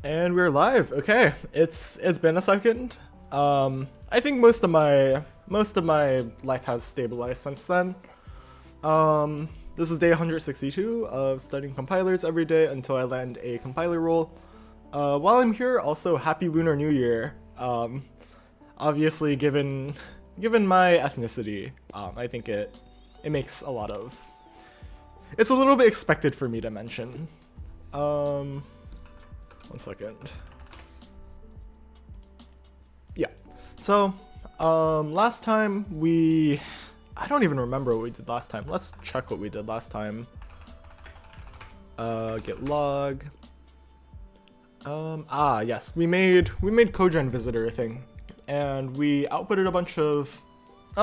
And we're live. Okay, it's been a second. I think most of my life has stabilized since then. This is day 162 of studying compilers every day until I land a compiler role. While I'm here, also happy Lunar New Year. Obviously, given my ethnicity, I think it makes a lot of. It's a little bit expected for me to mention. 1 second. Yeah. So, last time I don't even remember what we did last time. Let's check what we did last time. Get log. Yes, we made codegen visitor thing, and we outputted a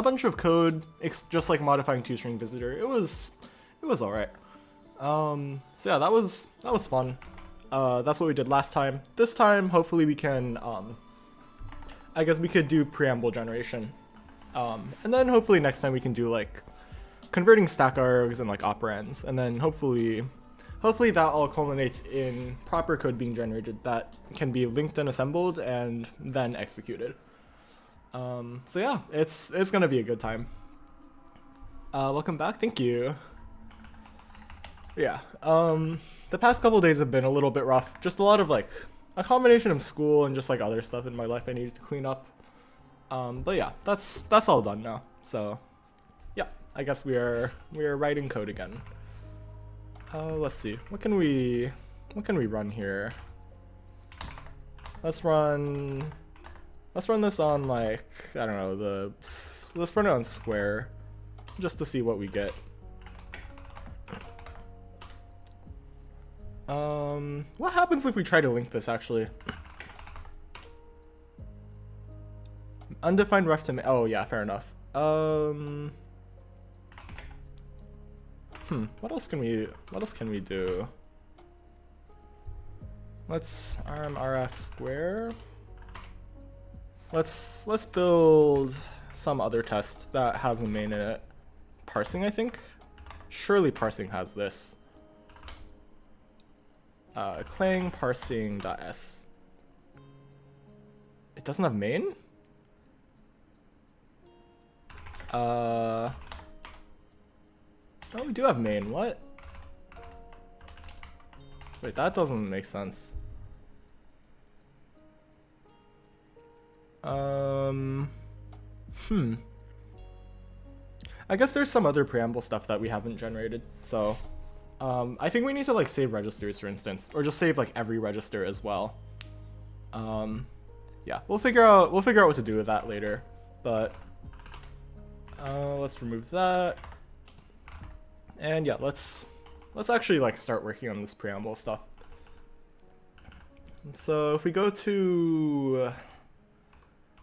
bunch of code, just like modifying toString visitor. It was alright. So yeah, that was fun. That's what we did last time. This time, hopefully we can, I guess we could do preamble generation. And then hopefully next time we can do like converting stack args and like operands, and then hopefully that all culminates in proper code being generated that can be linked and assembled and then executed. So yeah, it's gonna be a good time. Welcome back, thank you. Yeah, the past couple days have been a little bit rough. Just a lot of like a combination of school and just like other stuff in my life I needed to clean up. But yeah, that's all done now. So yeah, I guess we are writing code again. Let's see, what can we run here? Let's run this on like, I don't know, let's run it on square just to see what we get. What happens if we try to link this actually? Undefined ref to oh yeah, fair enough. What else can we do? Let's rf square. Let's build some other test that has a main in it. Parsing, I think. Surely parsing has this. Clang parsing.s. It doesn't have main? Oh, we do have main. What? Wait, that doesn't make sense. I guess there's some other preamble stuff that we haven't generated, so I think we need to like save registers, for instance, or just save like every register as well. Yeah, we'll figure out what to do with that later, but let's remove that. And yeah, let's actually like start working on this preamble stuff. So if we go to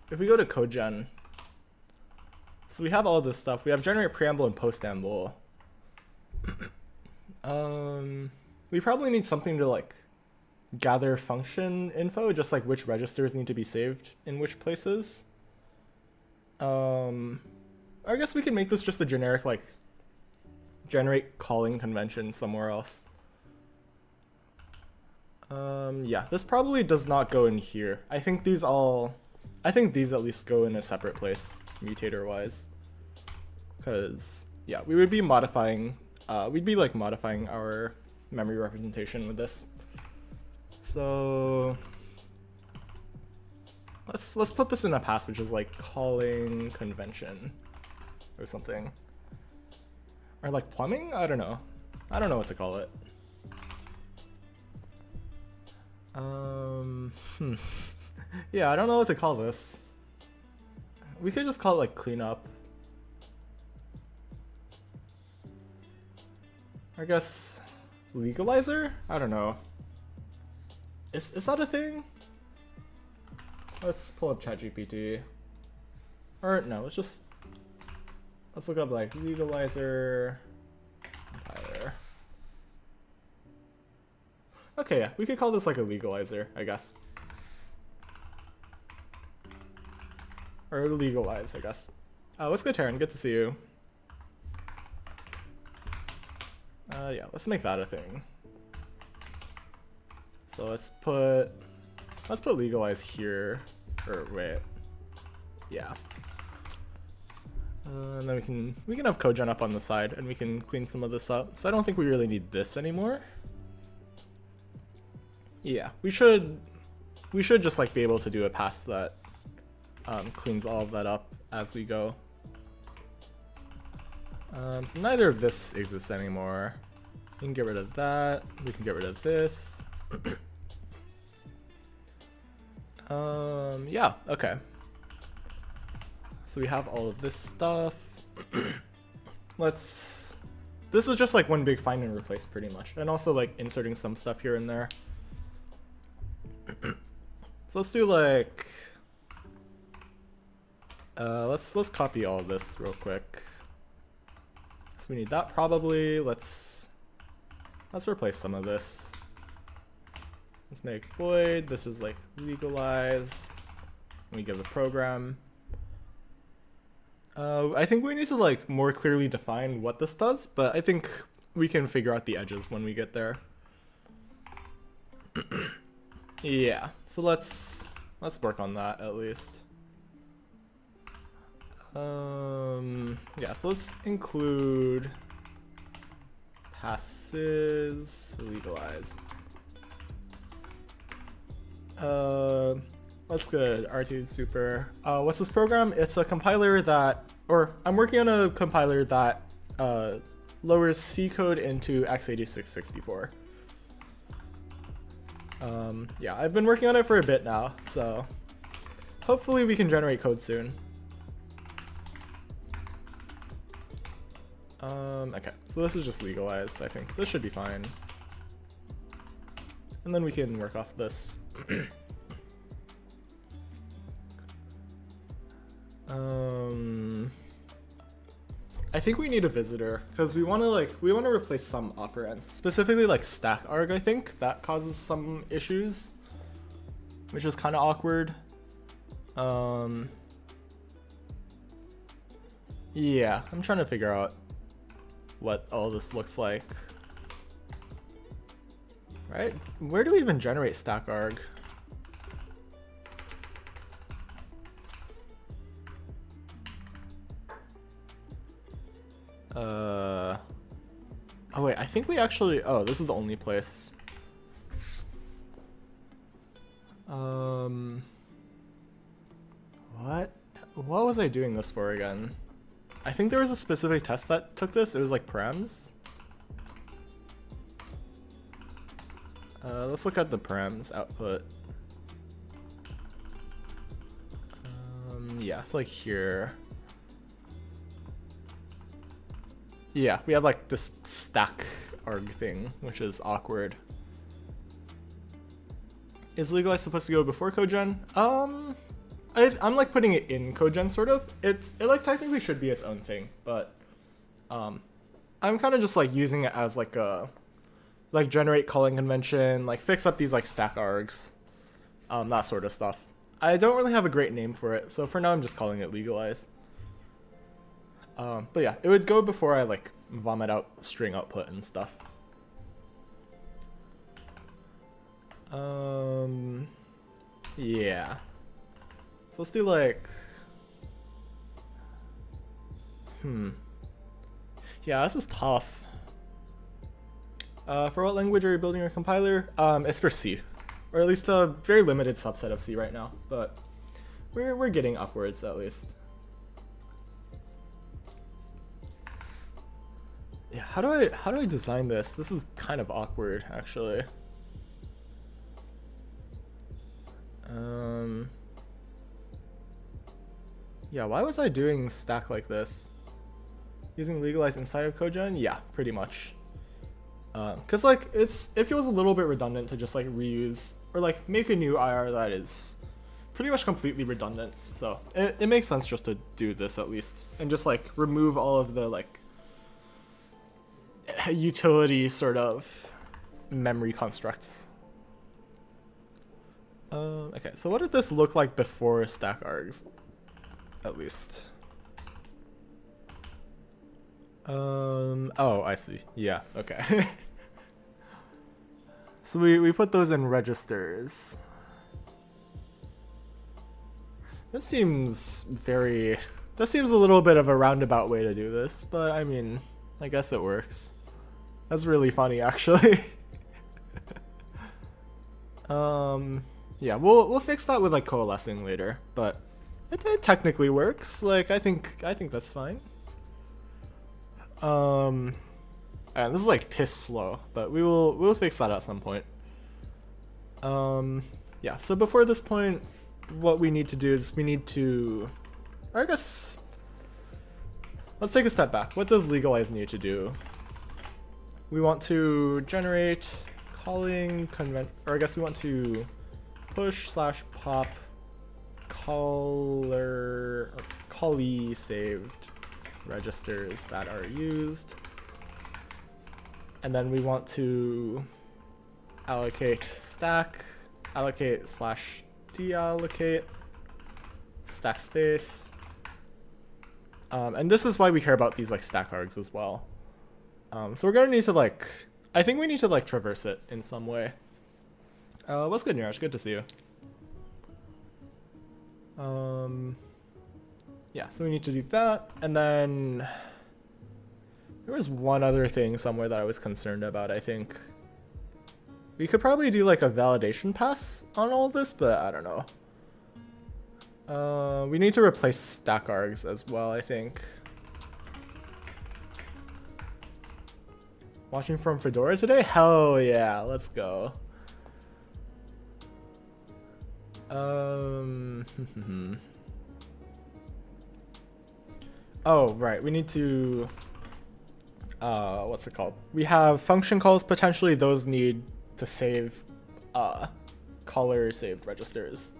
codegen, so we have all this stuff. We have generate preamble and postamble. We probably need something to like gather function info, just like which registers need to be saved in which places. I guess we can make this just a generic like generate calling convention somewhere else. Yeah, this probably does not go in here. I think these at least go in a separate place, mutator wise. Because yeah, we would be modifying we'd be like modifying our memory representation with this. So let's put this in a pass, which is like calling convention or something. Or like plumbing? I don't know what to call it. Yeah, I don't know what to call this. We could just call it like cleanup. I guess legalizer? I don't know. Is that a thing? Let's pull up ChatGPT. Or no, let's look up like legalizer compiler. Okay, yeah, we could call this like a legalizer, I guess. Or legalize, I guess. What's good, Taryn? Good to see you. Yeah, let's make that a thing. So let's put let's put legalize here, or wait, yeah. And then we can have codegen up on the side, and we can clean some of this up. So I don't think we really need this anymore. Yeah, we should just like be able to do a pass that cleans all of that up as we go. So neither of this exists anymore. We can get rid of that. We can get rid of this. Yeah, okay. So we have all of this stuff. This is just like one big find and replace pretty much. And also like inserting some stuff here and there. So let's do like, let's copy all of this real quick. So we need that probably. Let's replace some of this. Let's make void. This is like legalize. We give the program. I think we need to like more clearly define what this does, but I think we can figure out the edges when we get there. Yeah, so let's work on that at least. Yeah, so let's include passes, legalize. That's good. RT super. What's this program? It's a compiler that, or I'm working on a compiler that lowers C code into x86-64. Yeah, I've been working on it for a bit now, so hopefully we can generate code soon. Okay, so this is just legalized, I think. This should be fine. And then we can work off this. I think we need a visitor because we want to replace some operands, specifically like stack arg. I think that causes some issues, which is kind of awkward. Yeah, I'm trying to figure out what all this looks like. Right? Where do we even generate stack arg? Oh wait, I think we actually, oh, this is the only place. What was I doing this for again? I think there was a specific test that took this. It was like params. Let's look at the params output. Yeah, it's like here. Yeah, we have like this stack arg thing, which is awkward. Is legalize supposed to go before codegen? I'm like putting it in codegen sort of. It like technically should be its own thing, but I'm kind of just like using it as like a generate calling convention, like fix up these like stack args, that sort of stuff. I don't really have a great name for it, so for now I'm just calling it legalize. But yeah, it would go before I like vomit out string output and stuff. Yeah. So let's do like, yeah, this is tough. For what language are you building your compiler? It's for C, or at least a very limited subset of C right now, but we're getting upwards at least. Yeah, how do I design this? This is kind of awkward, actually. Yeah, why was I doing stack like this? Using legalize inside of codegen? Yeah, pretty much. Cause like it feels a little bit redundant to just like reuse or like make a new IR that is pretty much completely redundant. So it makes sense just to do this at least and just like remove all of the like utility sort of memory constructs. Okay, so what did this look like before stack args? At least. Oh, I see. Yeah, okay. So we put those in registers. This seems very... That seems a little bit of a roundabout way to do this, but I mean, I guess it works. That's really funny, actually. Yeah, we'll fix that with like coalescing later, but it technically works. Like I think that's fine. And this is like piss slow, but we'll fix that at some point. Yeah. So before this point, what we need to do is we need to, or I guess, let's take a step back. What does legalize need to do? We want to generate calling convent, or I guess we want to push / pop caller or callee saved registers that are used, and then we want to allocate stack, allocate / deallocate stack space, and this is why we care about these like stack args as well. So we're gonna need to like, I think we need to like traverse it in some way. What's good, Niraj? Good to see you. Yeah, so we need to do that, and then there was one other thing somewhere that I was concerned about. I think we could probably do like a validation pass on all of this, but I don't know. We need to replace stack args as well, I think. Watching from Fedora today? Hell yeah, let's go. Oh, right, we need to, what's it called? We have function calls, potentially those need to save, caller saved registers.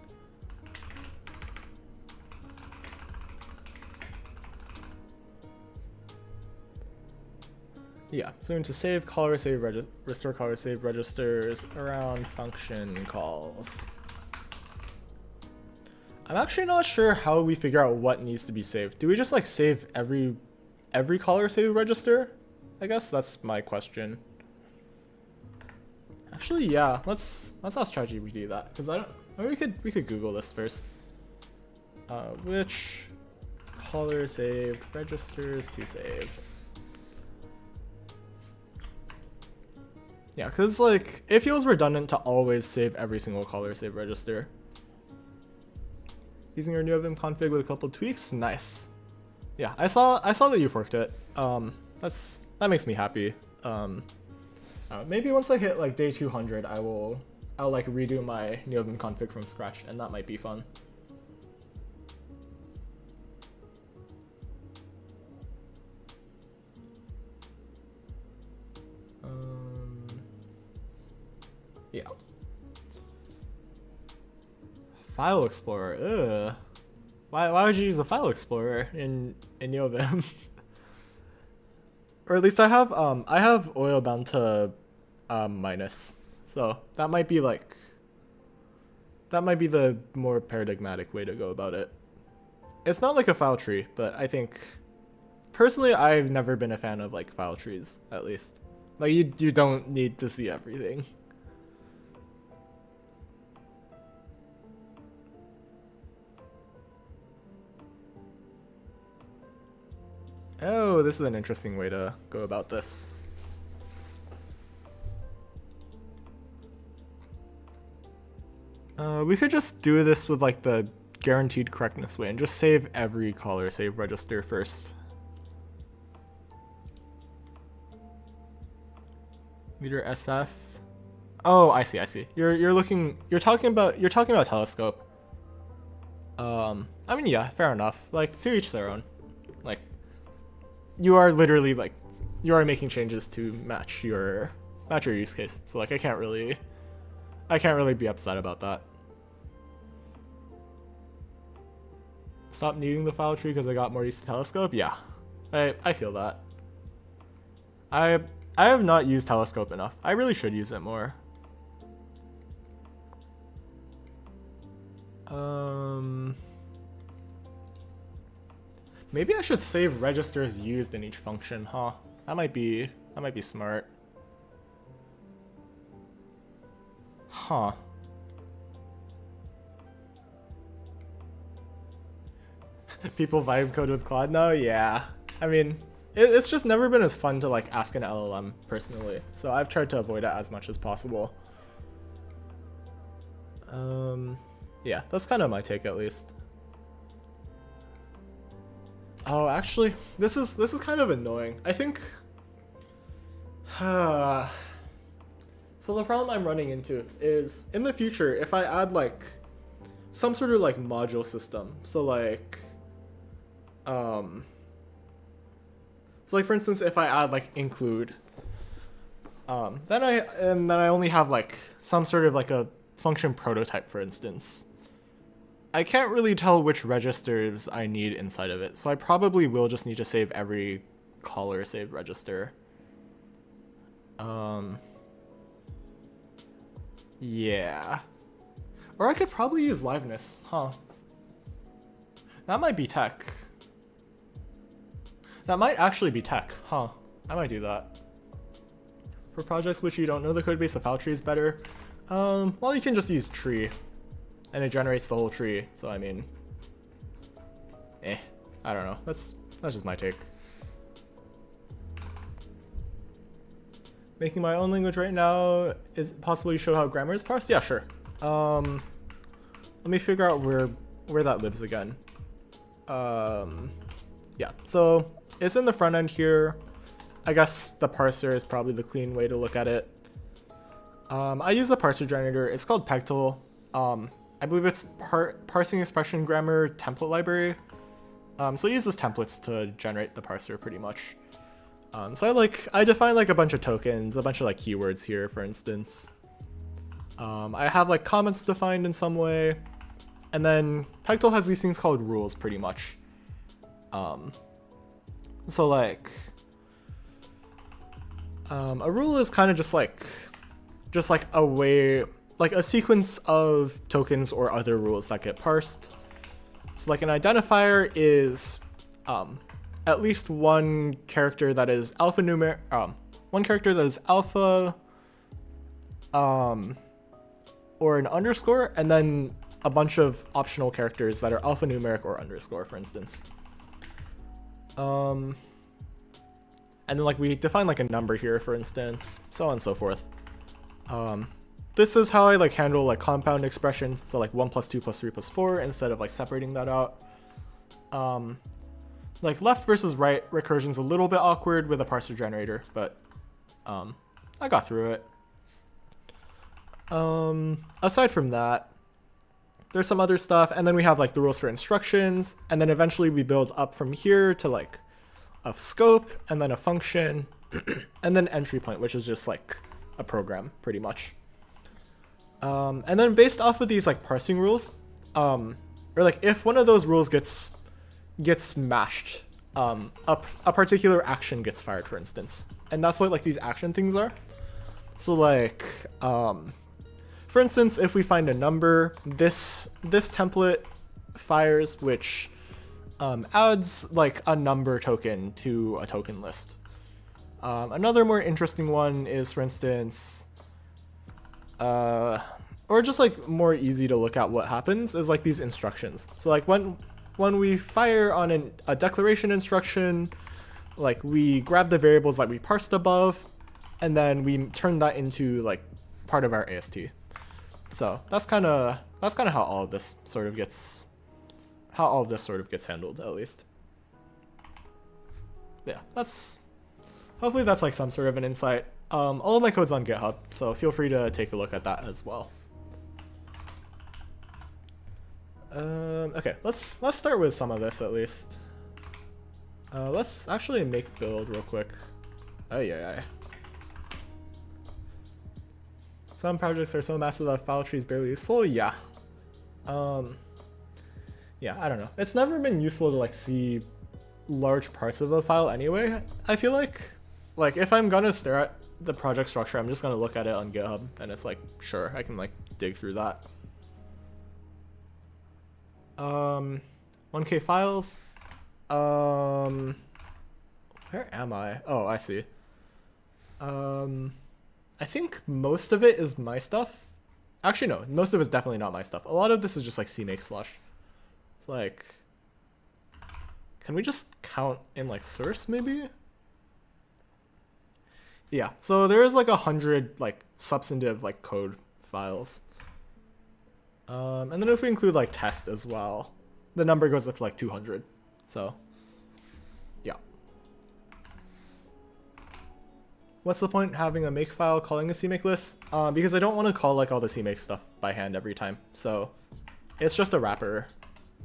Yeah, so we need to save caller save restore caller save registers around function calls. I'm actually not sure how we figure out what needs to be saved. Do we just like save every caller save register? I guess that's my question. Actually, yeah, let's ask ChatGPT that, because I don't. I mean, we could Google this first. Which caller saved registers to save? Yeah, because like it feels redundant to always save every single caller save register. Using your new Vim config with a couple tweaks, nice. Yeah, I saw that you forked it. That makes me happy. Maybe once I hit like day 200, I'll like redo my new Vim config from scratch, and that might be fun. Yeah. File Explorer. Ugh. Why would you use a File Explorer in NeoVim? Or at least I have oil bound to minus, so that might be the more paradigmatic way to go about it. It's not like a file tree, but I think personally I've never been a fan of like file trees, at least. Like you don't need to see everything. Oh, this is an interesting way to go about this. We could just do this with like the guaranteed correctness way and just save every caller save register first. Meter SF. Oh, I see. You're talking about telescope. I mean, yeah, fair enough. Like, to each their own. Like, you are literally like, you are making changes to match your use case. So like, I can't really be upset about that. Stop needing the file tree because I got more used to telescope. Yeah, I feel that. I have not used telescope enough. I really should use it more. Maybe I should save registers used in each function, huh? That might be smart. Huh. People vibe code with Claude now? Yeah. I mean, it's just never been as fun to like ask an LLM personally. So I've tried to avoid it as much as possible. Yeah, that's kind of my take at least. Oh, actually, this is kind of annoying. I think so the problem I'm running into is in the future, if I add like some sort of like module system, so like for instance, if I add like include, then I only have like some sort of like a function prototype, for instance. I can't really tell which registers I need inside of it, so I probably will just need to save every caller saved register. Yeah. Or I could probably use liveness, huh? That might be tech. That might actually be tech, huh? I might do that. For projects which you don't know the codebase of file trees better, well, you can just use tree, and it generates the whole tree. So I mean, I don't know. That's just my take. Making my own language right now is possibly show how grammar is parsed. Yeah, sure. Let me figure out where that lives again. Yeah. So it's in the front end here. I guess the parser is probably the clean way to look at it. I use a parser generator. It's called Pegtool. I believe it's parsing expression grammar template library. So it uses templates to generate the parser pretty much. So I define like a bunch of tokens, a bunch of like keywords here, for instance. I have like comments defined in some way, and then Pegtool has these things called rules pretty much. So like a rule is kind of just like a way, like a sequence of tokens or other rules that get parsed. So like an identifier is at least one character that is alphanumeric, one character that is alpha, or an underscore, and then a bunch of optional characters that are alphanumeric or underscore, for instance. And then like we define like a number here, for instance, so on and so forth. This is how I like handle like compound expressions, so like 1 + 2 + 3 + 4 instead of like separating that out. Like left versus right recursion's a little bit awkward with a parser generator, but I got through it. Aside from that, there's some other stuff, and then we have like the rules for instructions, and then eventually we build up from here to like a scope, and then a function, and then entry point, which is just like a program pretty much. And then based off of these like parsing rules, or like if one of those rules gets smashed, a particular action gets fired, for instance, and that's what like these action things are. So like for instance, if we find a number, this template fires, which adds like a number token to a token list. Another more interesting one is, for instance, or just like more easy to look at what happens is like these instructions. So like when we fire on a declaration instruction, like we grab the variables that we parsed above, and then we turn that into like part of our AST. So that's kind of how all of this sort of gets handled, at least. Yeah, hopefully that's like some sort of an insight. All of my code's on GitHub, so feel free to take a look at that as well. Okay, let's start with some of this at least. Let's actually make build real quick. Yeah. Some projects are so massive that file tree is barely useful. Yeah. Yeah, I don't know. It's never been useful to like see large parts of a file anyway. I feel like if I'm gonna stare at the project structure, I'm just gonna look at it on GitHub, and it's like, sure, I can like dig through that. 1K files. Where am I? Oh, I see. I think most of it is my stuff. Actually, no, most of it's definitely not my stuff. A lot of this is just like CMake slush. It's like, Can we just count in like source maybe? Yeah, so there is like 100 like substantive like code files. And then if we include like test as well, the number goes up to like 200. So yeah. What's the point having a make file calling a CMake list? Because I don't want to call like all the CMake stuff by hand every time. So it's just a wrapper.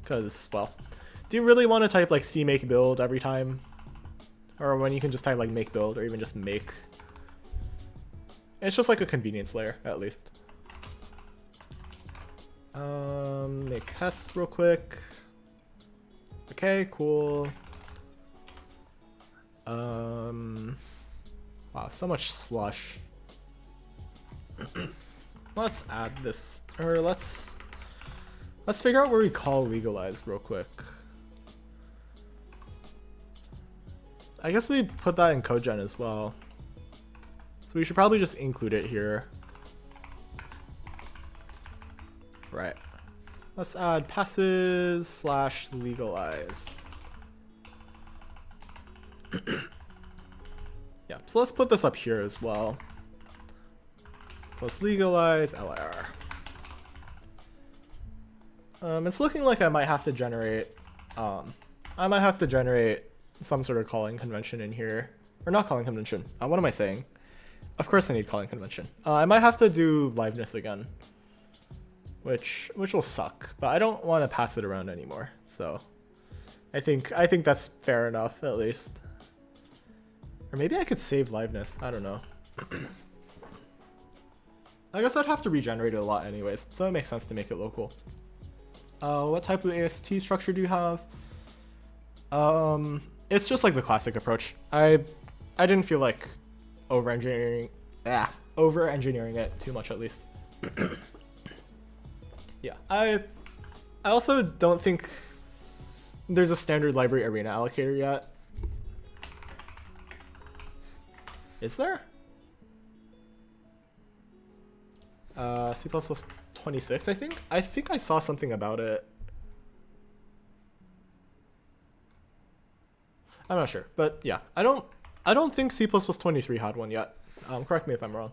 Because, well, do you really want to type like CMake build every time? Or when you can just type like make build or even just make? It's just like a convenience layer, at least. Make tests real quick. Okay, cool. Wow, so much slush. Let's add this, or let's figure out where we call legalize real quick. I guess we put that in codegen as well. So we should probably just include it here. Right. Let's add passes / legalize. Yeah, so let's put this up here as well. So let's legalize LR. It's looking like I might have to generate some sort of calling convention in here. Or not calling convention. What am I saying? Of course I need calling convention. I might have to do liveness again. Which will suck, but I don't want to pass it around anymore. So I think that's fair enough, at least. Or maybe I could save liveness. I don't know. I guess I'd have to regenerate it a lot anyways, so it makes sense to make it local. What type of AST structure do you have? It's just like the classic approach. I didn't feel like over-engineering it too much, at least. Yeah, I also don't think there's a standard library arena allocator yet. Is there? C++ 26, I think? I think I saw something about it. I'm not sure, but yeah, I don't think C++ 23 had one yet. Correct me if I'm wrong.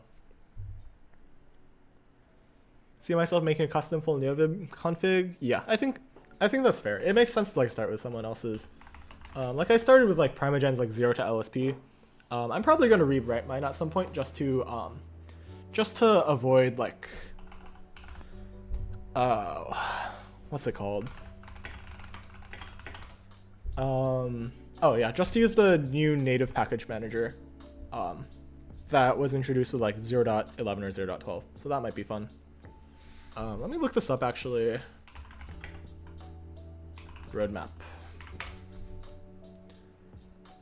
See myself making a custom full neovib config? Yeah, I think that's fair. It makes sense to like start with someone else's. Like I started with like Primogen's like 0 to LSP. I'm probably gonna rewrite mine at some point just to avoid like what's it called? Oh yeah, just to use the new native package manager that was introduced with like 0.11 or 0.12. So that might be fun. Let me look this up actually. Roadmap.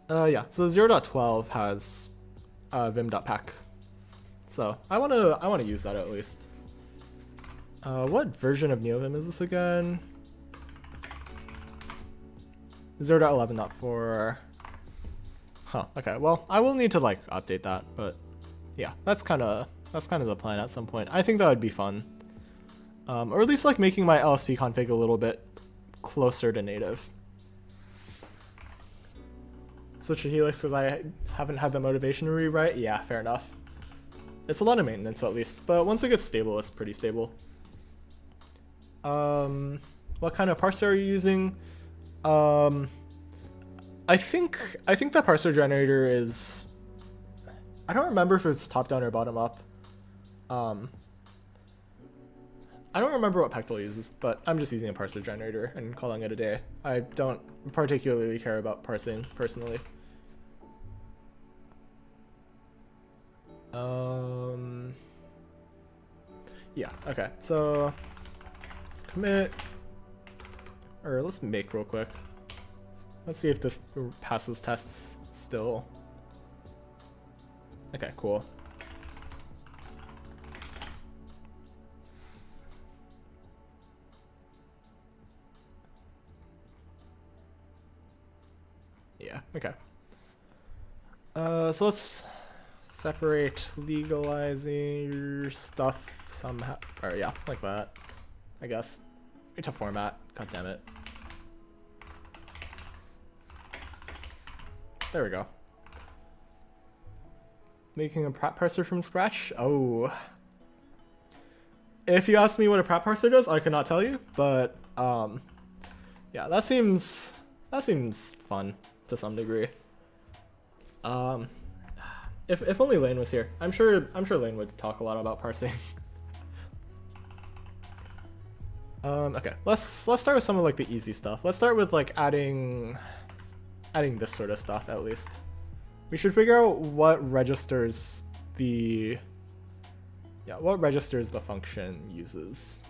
Yeah, so 0.12 has vim.pack. So I wanna use that at least. What version of NeoVim is this again? 0.11.4. Huh, okay, well, I will need to like update that, but yeah, that's kind of the plan at some point. I think that would be fun. Or at least like making my LSP config a little bit closer to native. Switch to Helix because I haven't had the motivation to rewrite? Yeah, fair enough. It's a lot of maintenance at least, but once it gets stable, it's pretty stable. What kind of parser are you using? I think the parser generator is... I don't remember if it's top-down or bottom-up. I don't remember what Pectoral uses, but I'm just using a parser generator and calling it a day. I don't particularly care about parsing, personally. Yeah, okay, so let's commit, or let's make real quick. Let's see if this passes tests still. Okay, cool. Yeah, okay. So let's separate legalizing your stuff somehow, or yeah, like that, I guess. It's a format, god damn it. There we go. Making a prop parser from scratch? Oh. If you ask me what a prop parser does, I could not tell you, but yeah, that seems fun to some degree. If only Lane was here. I'm sure Lane would talk a lot about parsing. Okay, let's start with some of like the easy stuff. Let's start with like adding this sort of stuff at least. We should figure out what registers the function uses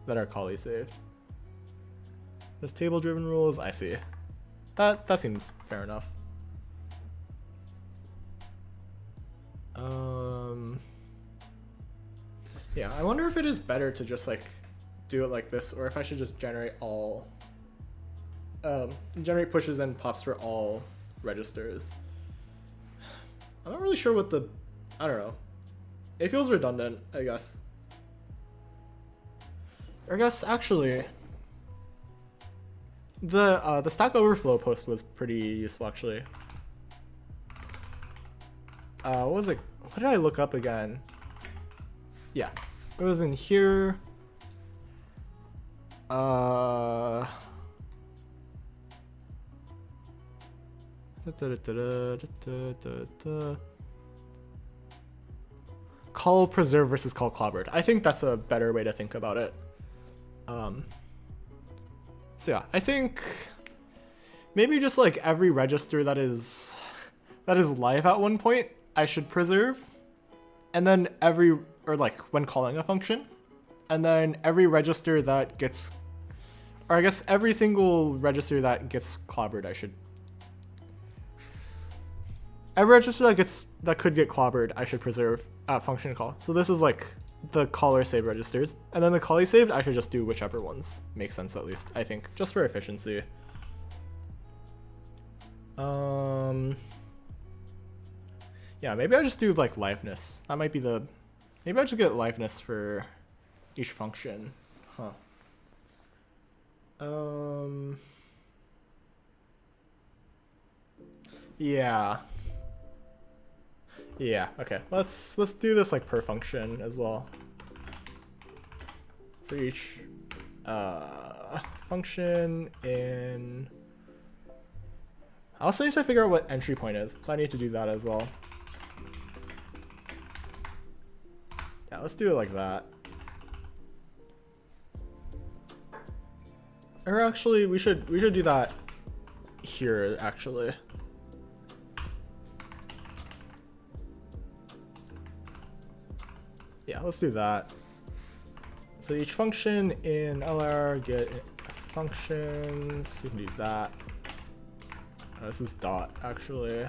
that are callie saved. There's table driven rules, I see. That seems fair enough. Yeah, I wonder if it is better to just like do it like this, or if I should just generate all generate pushes and pops for all registers. I'm not really sure what I don't know. It feels redundant, I guess. I guess actually the Stack Overflow post was pretty useful actually. What was it? What did I look up again? Yeah, it was in here. Call preserve versus call clobbered. I think that's a better way to think about it. So yeah, I think maybe just like every register that is live at one point, I should preserve, and then when calling a function, and then every register that gets, or I guess every single register that gets clobbered, every register that could get clobbered, I should preserve at function call. So this is like the caller saved registers, and then the callie saved, I should just do whichever ones make sense at least, I think, just for efficiency. Yeah, maybe I just do like liveness. That might be maybe I just get liveness for each function. Huh. Yeah. Yeah, okay. Let's do this like per function as well. So each function in, I also need to figure out what entry point is, so I need to do that as well. Yeah, let's do it like that. Or actually, we should do that here actually. Yeah, let's do that. So each function in LR get functions. We can do that. This is dot actually.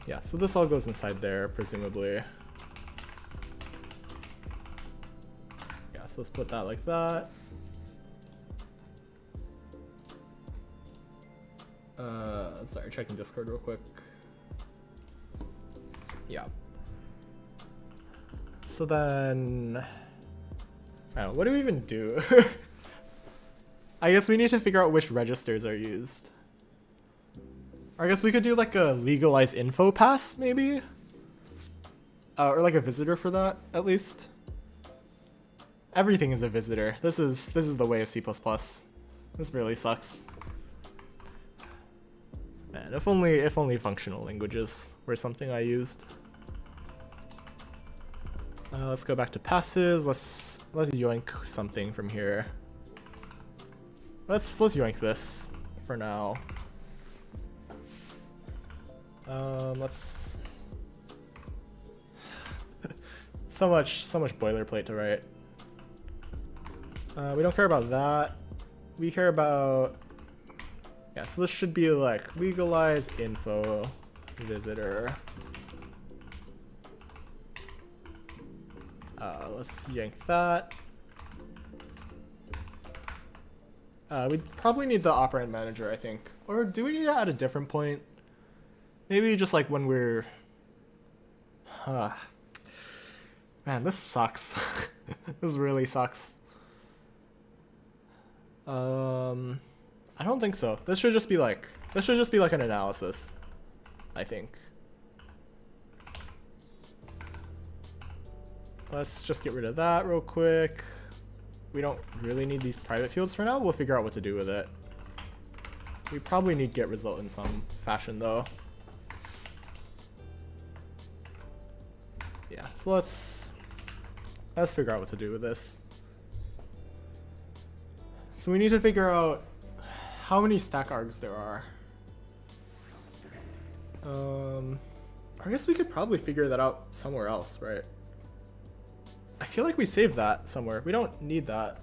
Yeah, so this all goes inside there, presumably. Yeah, so let's put that like that. Sorry, checking Discord real quick. Yeah. So then, I don't know, what do we even do? I guess we need to figure out which registers are used. Or I guess we could do like a legalized info pass, maybe? Or like a visitor for that, at least. Everything is a visitor. This is the way of C++. This really sucks. Man, if only functional languages were something I used. Let's go back to passes. Let's yoink something from here. Let's yoink this for now. Let's so much boilerplate to write. We don't care about that. We care about, yeah, so this should be like legalize info visitor. Let's yank that. We probably need the operand manager, I think. Or do we need it at a different point? Maybe just like when we're... Man, this sucks. This really sucks. I don't think so. This should just be like an analysis, I think. Let's just get rid of that real quick. We don't really need these private fields for now. We'll figure out what to do with it. We probably need get result in some fashion though. Yeah, so let's figure out what to do with this. So we need to figure out how many stack args there are. I guess we could probably figure that out somewhere else, right? I feel like we saved that somewhere. We don't need that.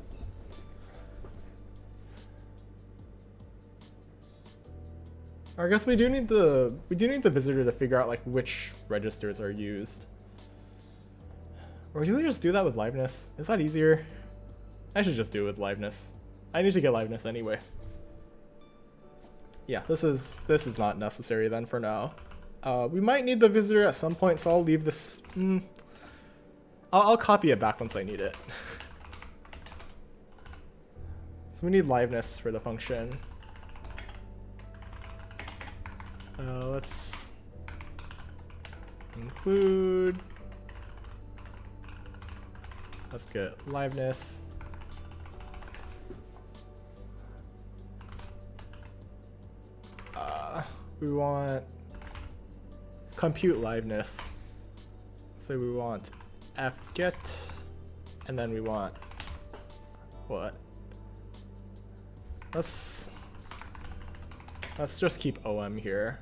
Or I guess we do need the visitor to figure out like which registers are used. Or do we just do that with liveness? Is that easier? I should just do it with liveness. I need to get liveness anyway. Yeah, this is not necessary then for now. We might need the visitor at some point, so I'll leave this. I'll copy it back once I need it. So we need liveness for the function. Let's include. Let's get liveness. We want compute liveness. So we want fget, and then we want what? Let's just keep OM here.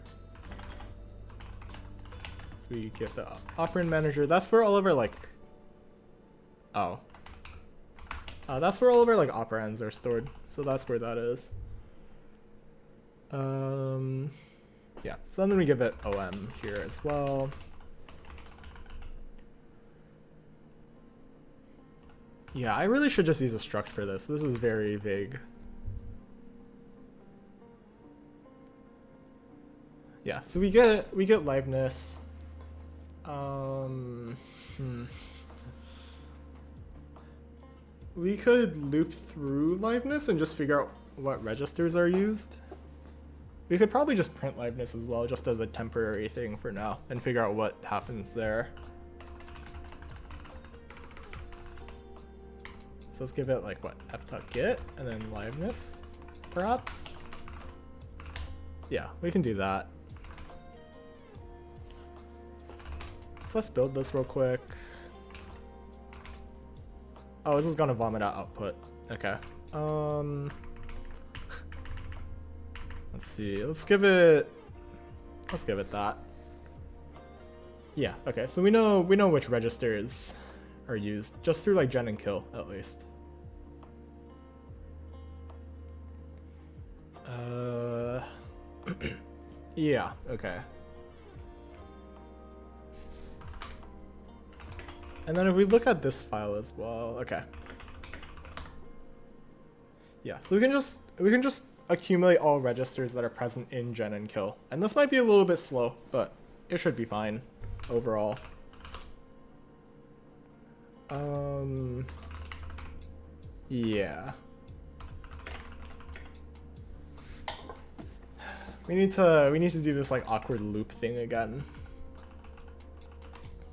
So we get the operand manager. That's where all of our like that's where all of our like operands are stored. So that's where that is. Yeah, so then we give it OM here as well. Yeah, I really should just use a struct for this. This is very vague. Yeah, so we get liveness. We could loop through liveness and just figure out what registers are used. We could probably just print liveness as well, just as a temporary thing for now, and figure out what happens there. So let's give it like what, f.get, and then liveness, perhaps? Yeah, we can do that. So let's build this real quick. Oh, this is gonna vomit out output. Okay. Let's see. Let's give it that. Yeah. Okay. So we know which registers are used just through like gen and kill at least. Yeah. Okay. And then if we look at this file as well, okay. Yeah, so we can just accumulate all registers that are present in gen and kill. And this might be a little bit slow, but it should be fine overall. Yeah. We need to do this like awkward loop thing again.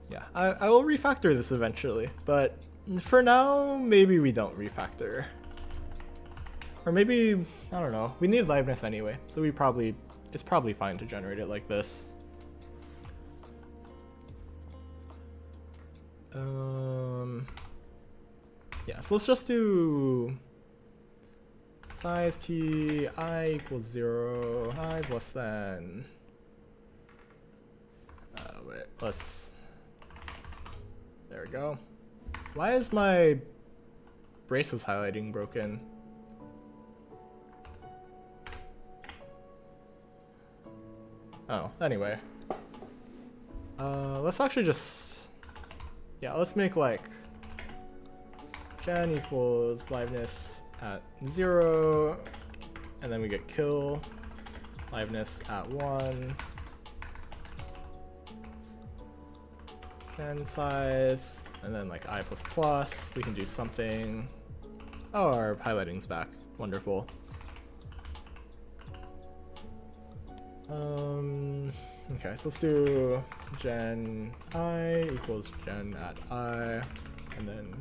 Yeah, I will refactor this eventually, but for now, maybe we don't refactor. Or maybe, I don't know, we need liveness anyway, so it's probably fine to generate it like this. Yeah, so let's just do size t I equals 0, I is less than, wait, there we go. Why is my braces highlighting broken? Oh, anyway. Let's actually just, yeah, let's make like gen equals liveness at 0, and then we get kill, liveness at 1, gen size, and then like I++, we can do something. Oh, our highlighting's back. Wonderful. Okay, so let's do gen I equals gen at I, and then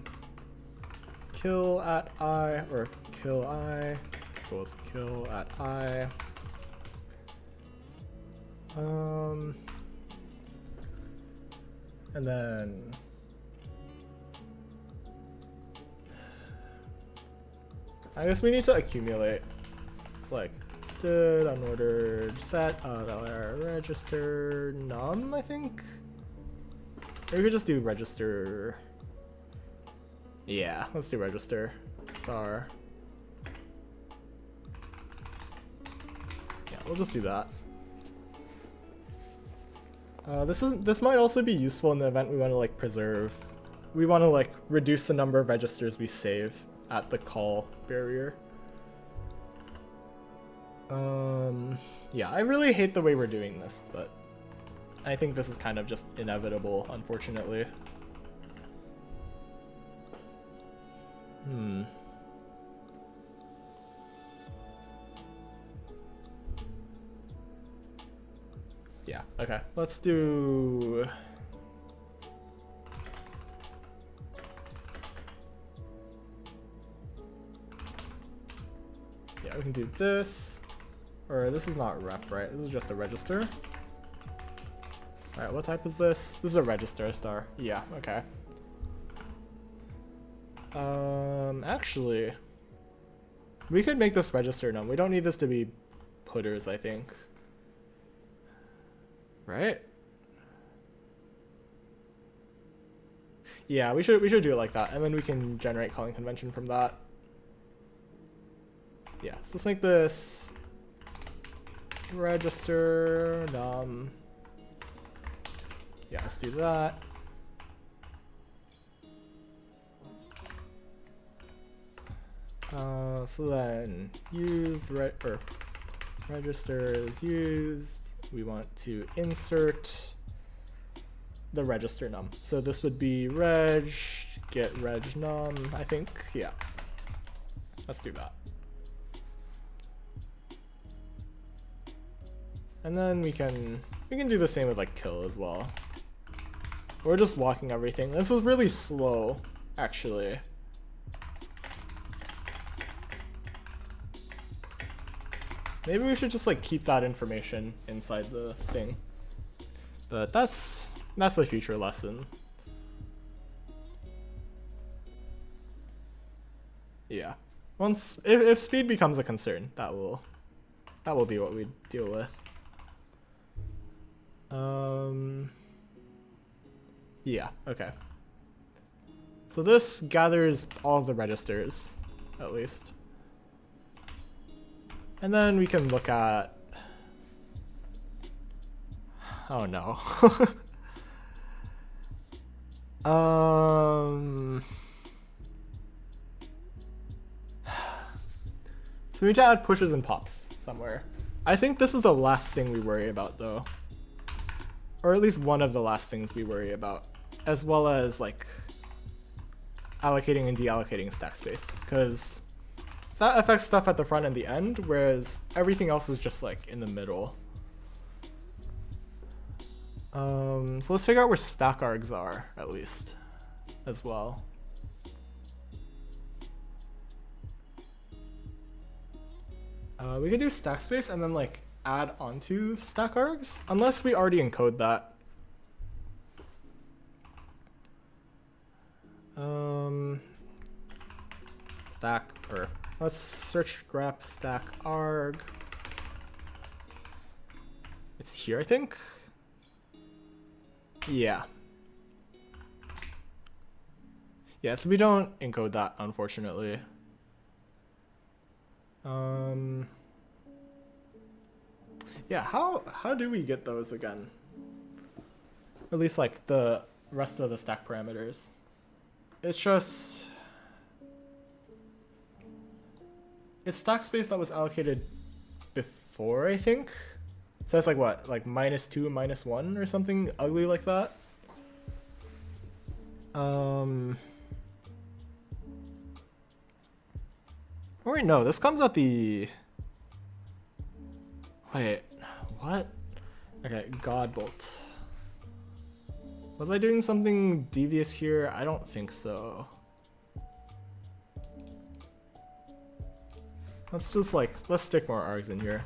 kill at I, or kill I equals kill at I. And then I guess we need to accumulate. It's like stood unordered set register num, I think. Or we could just do register. Yeah, let's do register star. Yeah, we'll just do that. This might also be useful in the event we want to like preserve. We want to like reduce the number of registers we save at the call barrier. Yeah, I really hate the way we're doing this, but I think this is kind of just inevitable, unfortunately. Yeah, okay. Let's do... Yeah, we can do this. Or this is not ref, right? This is just a register. Alright, what type is this? This is a register star. Yeah, okay. Actually, we could make this register num. We don't need this to be putters, I think. Right? Yeah, we should do it like that, and then we can generate calling convention from that. Yeah, so let's make this register num. Yeah, let's do that. So then use register is used. We want to insert the register num. So this would be reg get reg num, I think. Yeah. Let's do that. And then we can do the same with like kill as well. We're just walking everything. This is really slow, actually. Maybe we should just like keep that information inside the thing. But that's a future lesson. Yeah. Once if speed becomes a concern, that will be what we deal with. Yeah, okay. So this gathers all of the registers, at least. And then we can look at... Oh no. So we need to add pushes and pops somewhere. I think this is the last thing we worry about though. Or at least one of the last things we worry about. As well as like allocating and deallocating stack space. Because that affects stuff at the front and the end, whereas everything else is just like in the middle. So let's figure out where stack args are, at least, as well. We could do stack space and then like add onto stack args, unless we already encode that. Stack, or let's search grep stack arg. It's here, I think. Yeah. Yeah, so we don't encode that, unfortunately. Yeah, how do we get those again? Or at least like the rest of the stack parameters. It's just... It's stack space that was allocated before, I think. So that's like what? Like -2, -1 or something ugly like that? Or wait, no, this comes at the... Wait, what? Okay, Godbolt. Was I doing something devious here? I don't think so. Let's just like, let's stick more args in here.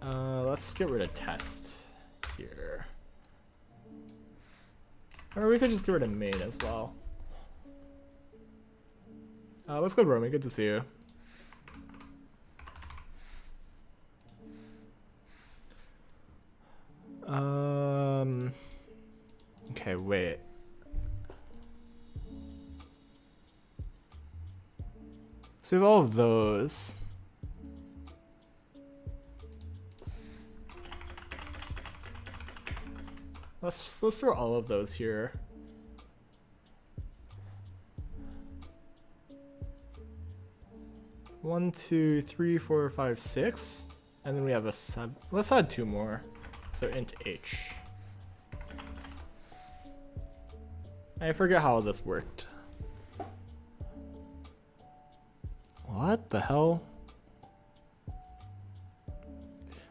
Let's get rid of test here. Or we could just get rid of main as well. Let's go Romy, good to see you. Okay, wait. So we have all of those. Let's throw all of those here. One, two, three, four, five, six, and then we have a 7. Let's add 2 more. So int h. I forget how this worked. What the hell?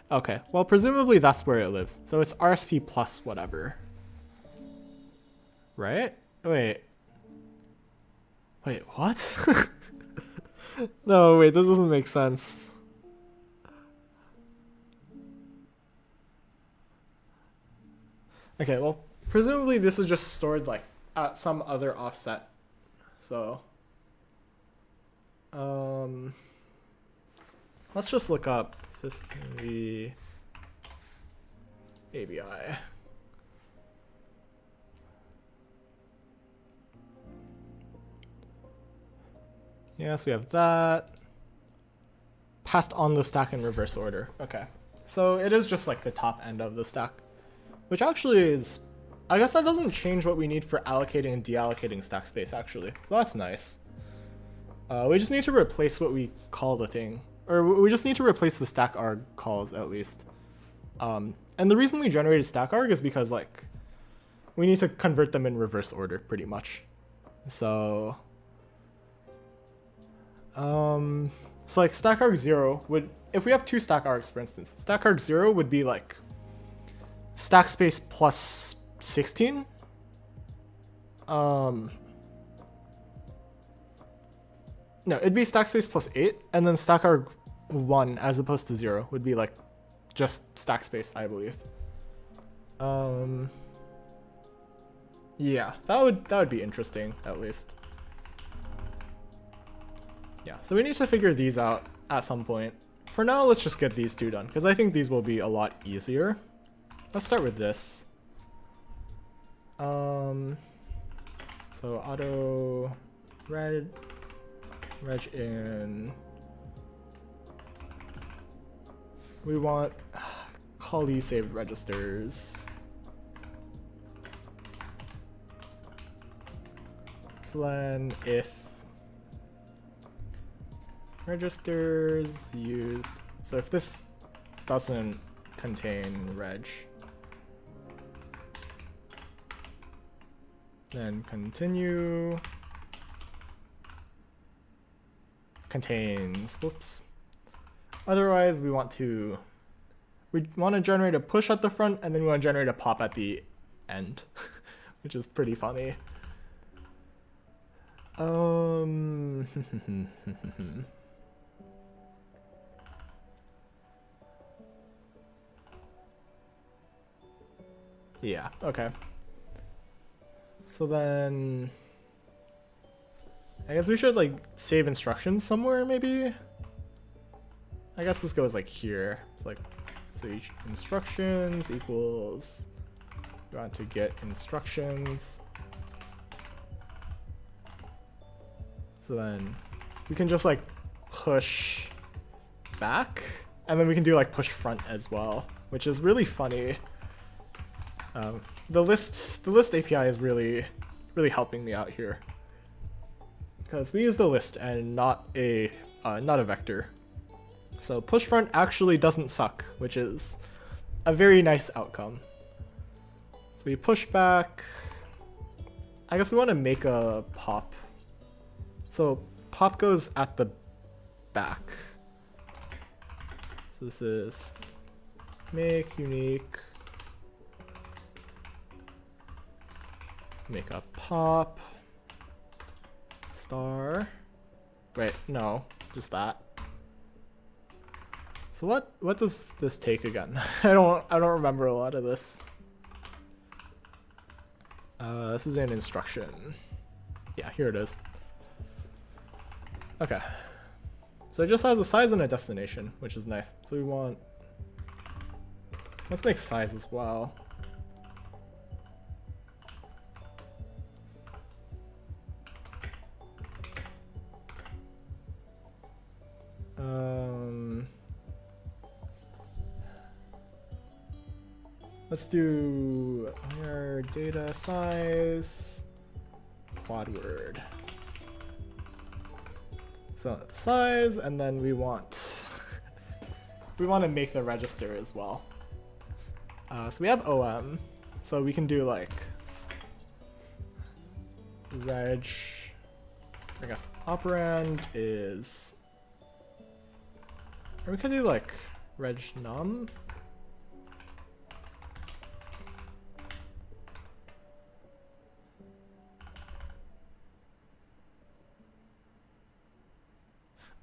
Okay, well presumably that's where it lives. So it's RSP plus whatever. Right? Wait. Wait, what? No, wait, this doesn't make sense. Okay, well, presumably this is just stored like at some other offset. So, let's just look up systemd ABI. Yes, we have that. Passed on the stack in reverse order. Okay, so it is just like the top end of the stack, which actually is, I guess that doesn't change what we need for allocating and deallocating stack space actually. So that's nice. We just need to replace what we call the thing, or we just need to replace the stack arg calls at least. And the reason we generated stack arg is because like we need to convert them in reverse order pretty much. So so like stack arg 0 would, if we have 2 stack args for instance, stack arg 0 would be like stack space plus 16. No, it'd be stack space plus 8, and then stack arg 1 as opposed to 0 would be like just stack space, I believe. Yeah, that would be interesting at least. Yeah, so we need to figure these out at some point. For now, let's just get these 2 done, because I think these will be a lot easier. Let's start with this. So auto reg in. We want call these saved registers. So then if registers used, so if this doesn't contain reg, then continue contains, whoops. Otherwise we want to generate a push at the front, and then we want to generate a pop at the end, which is pretty funny. Yeah, okay. So then I guess we should like save instructions somewhere maybe. I guess this goes like here. It's like, so each instructions equals, we want to get instructions. So then we can just like push back, and then we can do like push front as well, which is really funny. The list API is really helping me out here, because we use the list and not a vector. So push front actually doesn't suck, which is a very nice outcome. So we push back, I guess we want to make a pop. So pop goes at the back. So this is make unique, make a pop, star. Wait, no, just that. So what does this take again? I don't remember a lot of this. This is an instruction. Yeah, here it is. Okay. So it just has a size and a destination, which is nice. So we want, let's make size as well. Let's do our data size quad word. So size, and then we want we want to make the register as well. So we have OM, so we can do like reg. I guess operand is, or we could do like reg num.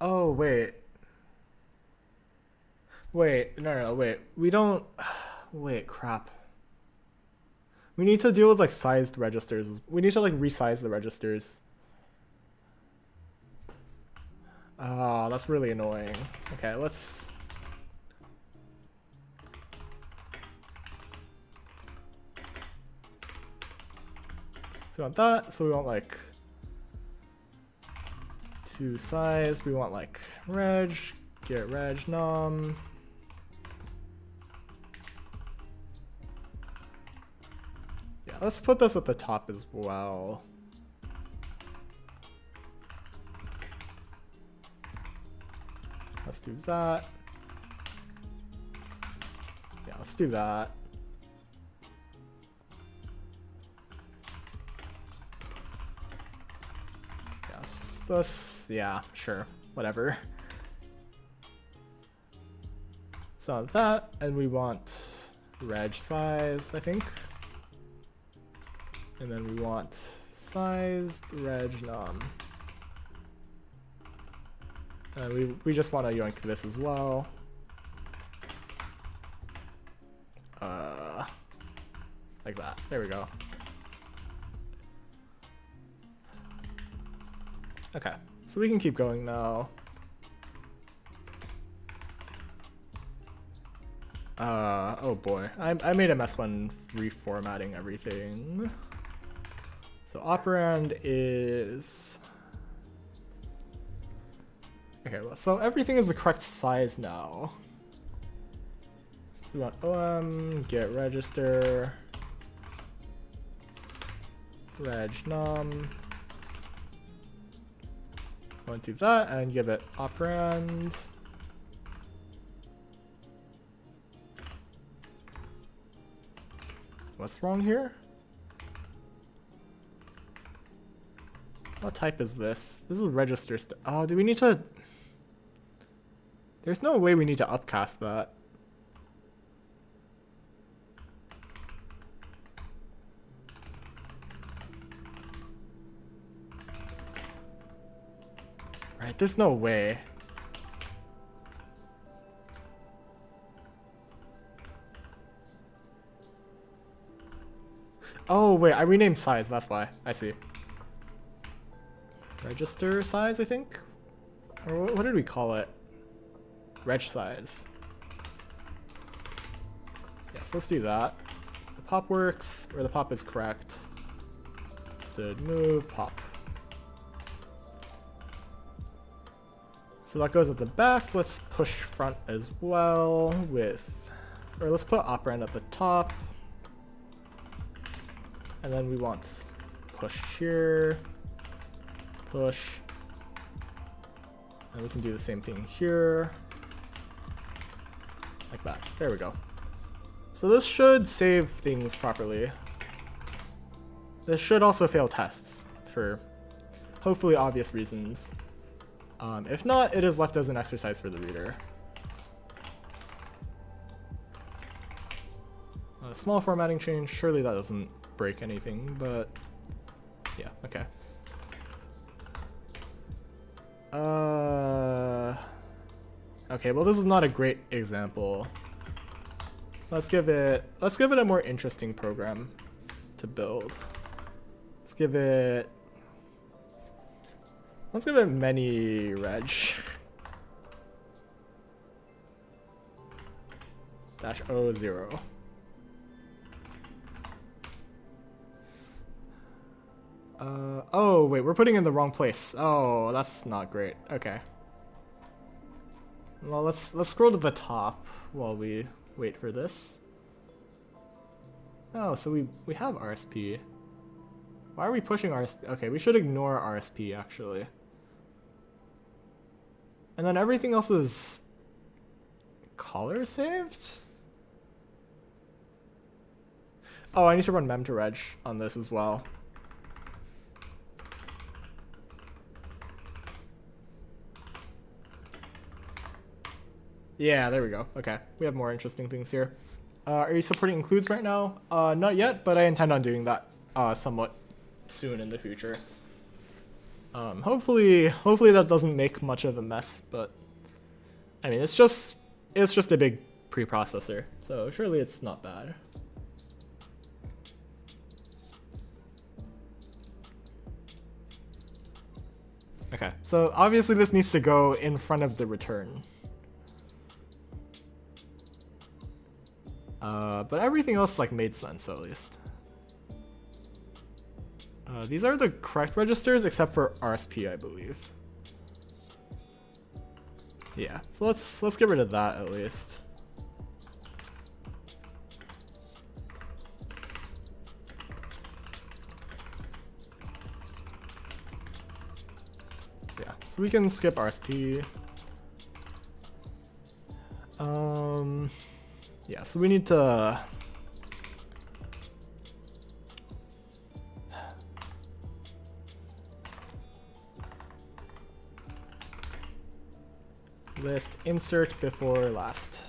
Oh, wait. Wait, no, wait. We don't, wait, crap. We need to deal with like sized registers. We need to like resize the registers. Ah, that's really annoying. Okay, let's, so we want that, so we want like to size, we want like reg, get reg num. Yeah, let's put this at the top as well. Let's do that. Yeah, let's do that. Yeah, let's just this. Yeah, sure, whatever. So that, and we want reg size, I think. And then we want sized reg num. And we just want to yoink this as well. Like that. There we go. Okay, so we can keep going now. Oh boy, I made a mess when reformatting everything. So operand is, okay, well, so everything is the correct size now. So we want OM, get register, reg num. I want to do that and give it operand. What's wrong here? What type is this? This is register. Oh, do we need to? There's no way we need to upcast that. Right, there's no way. Oh wait, I renamed size, that's why. I see. Register size, I think? Or what did we call it? Reg size. Yes, let's do that. The pop works, or the pop is correct. Instead, move, pop. So that goes at the back. Let's push front as well with, or let's put operand at the top. And then we want push here, push. And we can do the same thing here. Like that. There we go. So this should save things properly. This should also fail tests for hopefully obvious reasons. If not, it is left as an exercise for the reader. A small formatting change, surely that doesn't break anything, but yeah, okay. Okay, well this is not a great example. Let's give it a more interesting program to build. Let's give it many reg. -0. Oh wait, we're putting in the wrong place. Oh, that's not great. Okay. Well, let's scroll to the top while we wait for this. Oh, so we have RSP. Why are we pushing RSP? Okay, we should ignore RSP actually. And then everything else is color saved? Oh, I need to run mem to reg on this as well. Yeah, there we go. Okay, we have more interesting things here. Are you supporting includes right now? Not yet, but I intend on doing that somewhat soon in the future. Hopefully that doesn't make much of a mess, but I mean it's just a big preprocessor, so surely it's not bad. Okay, so obviously this needs to go in front of the return. But everything else like made sense at least. These are the correct registers except for RSP, I believe. Yeah, so let's get rid of that at least. Yeah, so we can skip RSP. Yeah, so we need to list insert before last.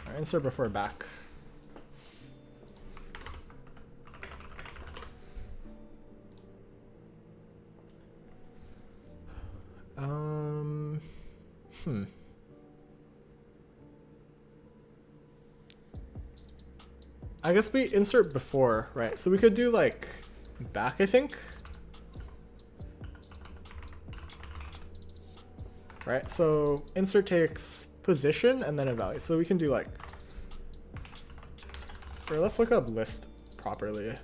Or insert before back. I guess we insert before, right? So we could do like back, I think. Right, so insert takes position and then a value. So we can do like, or let's look up list properly.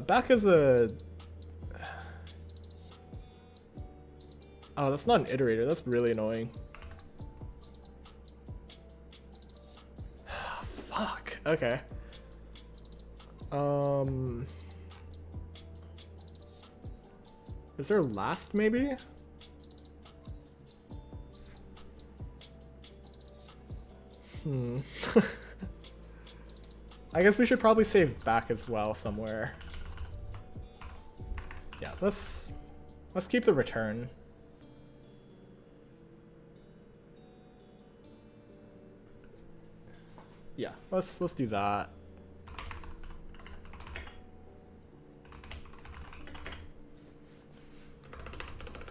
Back is a, oh, that's not an iterator. That's really annoying. Fuck. Okay. Is there last maybe? I guess we should probably save back as well somewhere. Yeah, let's keep the return. Yeah, let's do that.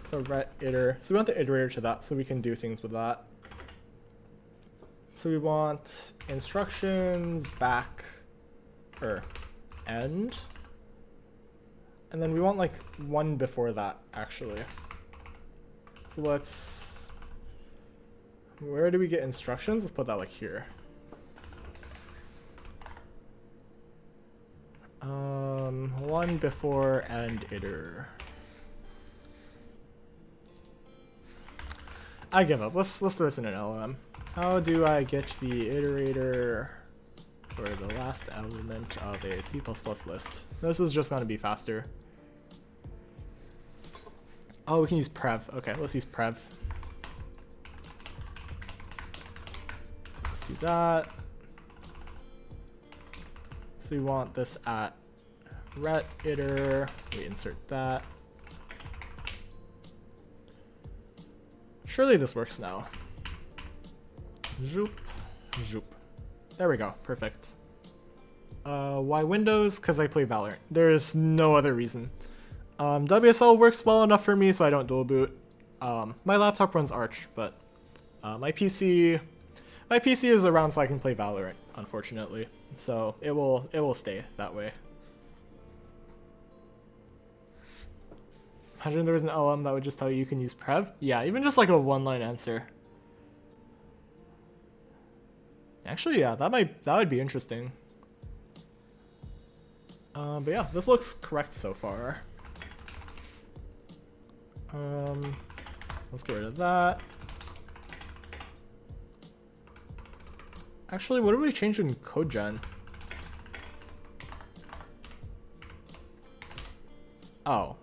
So ret iter. So we want the iterator to that so we can do things with that. So we want instructions back or end. And then we want like one before that actually. So let's, where do we get instructions? Let's put that like here. One before and iter. I give up. Let's throw this in an LLM. How do I get the iterator for the last element of a C++ list? This is just going to be faster. Oh, we can use prev. Okay, let's use prev. do that. So we want this at ret iter. We insert that. Surely this works now. Zoop, zoop. There we go. Perfect. Why Windows? Because I play Valorant. There's no other reason. WSL works well enough for me, so I don't dual boot. My laptop runs Arch, but my PC is around so I can play Valorant, unfortunately. So it will stay that way. Imagine there was an LM that would just tell you you can use prev. Yeah, even just like a one-line answer. Actually, yeah, that would be interesting. But yeah, this looks correct so far. Let's get rid of that. Actually, what did we change in codegen? Oh.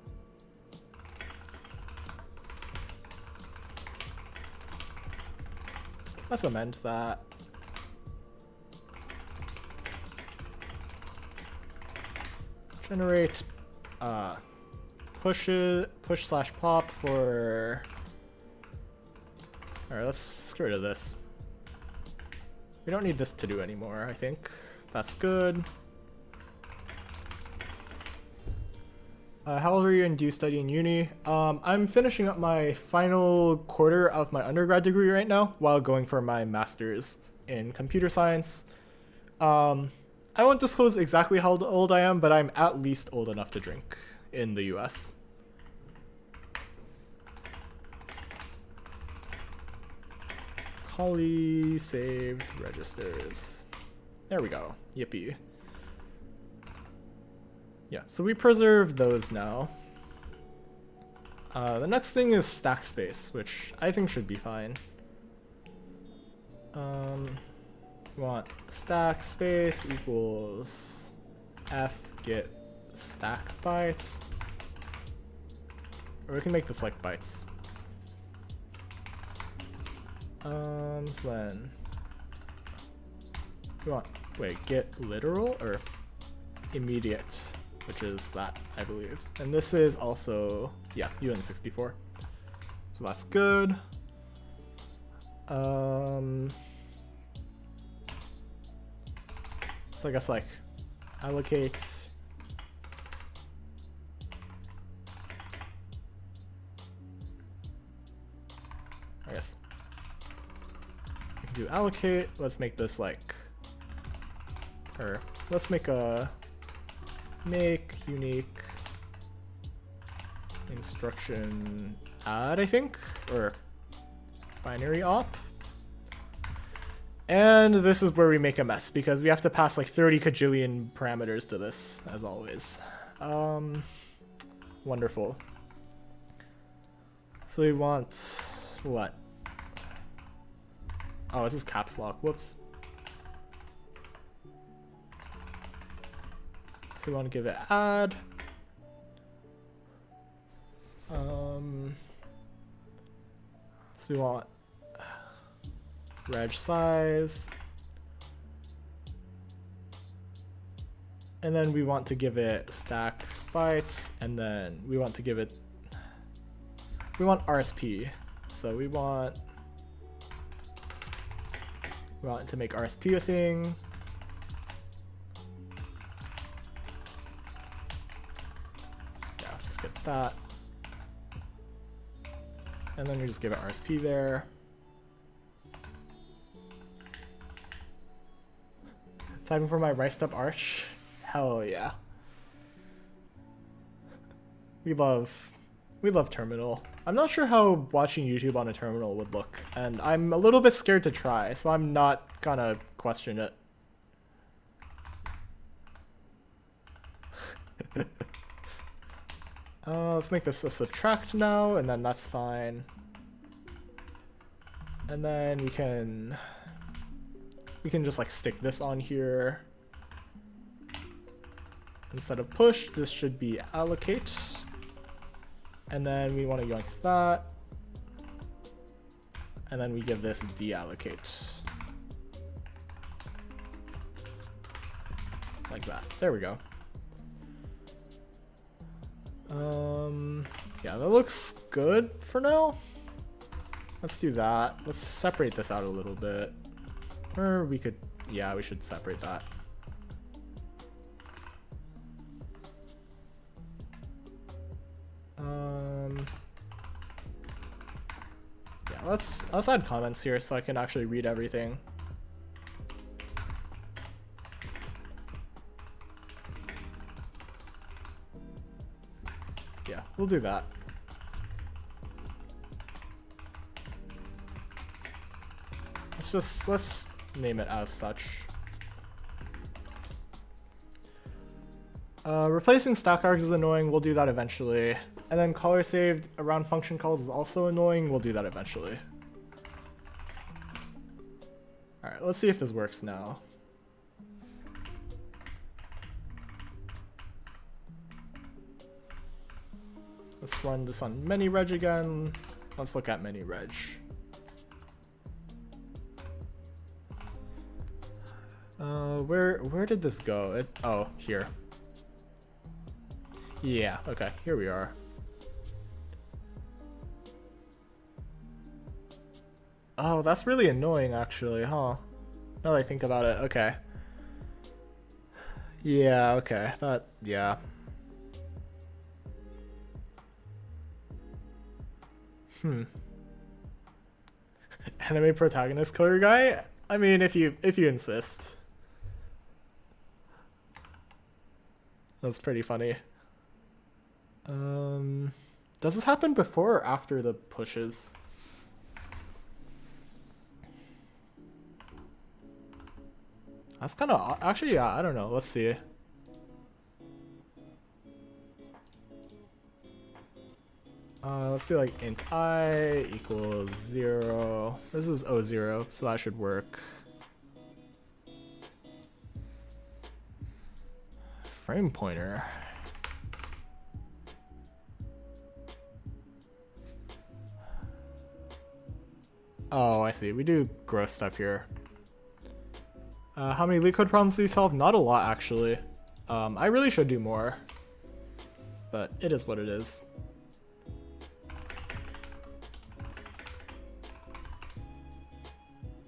Let's amend that. Generate push slash pop for. Alright, let's get rid of this. We don't need this to do anymore, I think. That's good. How old are you and do you study in uni? I'm finishing up my final quarter of my undergrad degree right now while going for my master's in computer science. I won't disclose exactly how old I am, but I'm at least old enough to drink in the US. Holly saved registers. There we go. Yippee. Yeah, so we preserve those now. The next thing is stack space, which I think should be fine. We want stack space equals f get stack bytes. Or we can make this like bytes. So then we want, wait, get literal or immediate, which is that, I believe. And this is also, yeah, UN64. So that's good. So I guess like allocate I guess we can do allocate. Let's make this like, or let's make a make unique instruction add, I think, or binary op. And this is where we make a mess because we have to pass like 30 kajillion parameters to this, as always. Wonderful. So we want what? Oh, this is caps lock. Whoops. So we want to give it add. So we want reg size, and then we want to give it stack bytes, and then we want to give it, we want RSP, so we want to make RSP a thing. Yeah, let's skip that, and then we just give it RSP there. Typing for my riced up arch. Hell yeah. We love terminal. I'm not sure how watching YouTube on a terminal would look, and I'm a little bit scared to try, so I'm not gonna question it. Let's make this a subtract now, and then that's fine. And then we can just like stick this on here. Instead of push, this should be allocate. And then we want to yoink that. And then we give this deallocate. like that. There we go. Yeah, that looks good for now. Let's do that. Let's separate this out a little bit. Or we could, yeah, we should separate that. Yeah, let's add comments here so I can actually read everything. Yeah, we'll do that. Let's name it as such. Replacing stack args is annoying, we'll do that eventually. And then color saved around function calls is also annoying, we'll do that eventually. Alright, let's see if this works now. Let's run this on many reg again. Let's look at many reg. Where did this go? Oh, here. Yeah, okay, here we are. Oh, that's really annoying actually, huh? Now that I think about it, okay. Yeah, okay, yeah. Anime protagonist color guy? I mean, if you insist. That's pretty funny. Does this happen before or after the pushes? That's kind of actually, yeah, I don't know. Let's see. Let's do like int I equals 0. This is O0, so that should work. Frame pointer. Oh, I see. We do gross stuff here. How many LeetCode problems do you solve? Not a lot, actually. I really should do more. But it is what it is.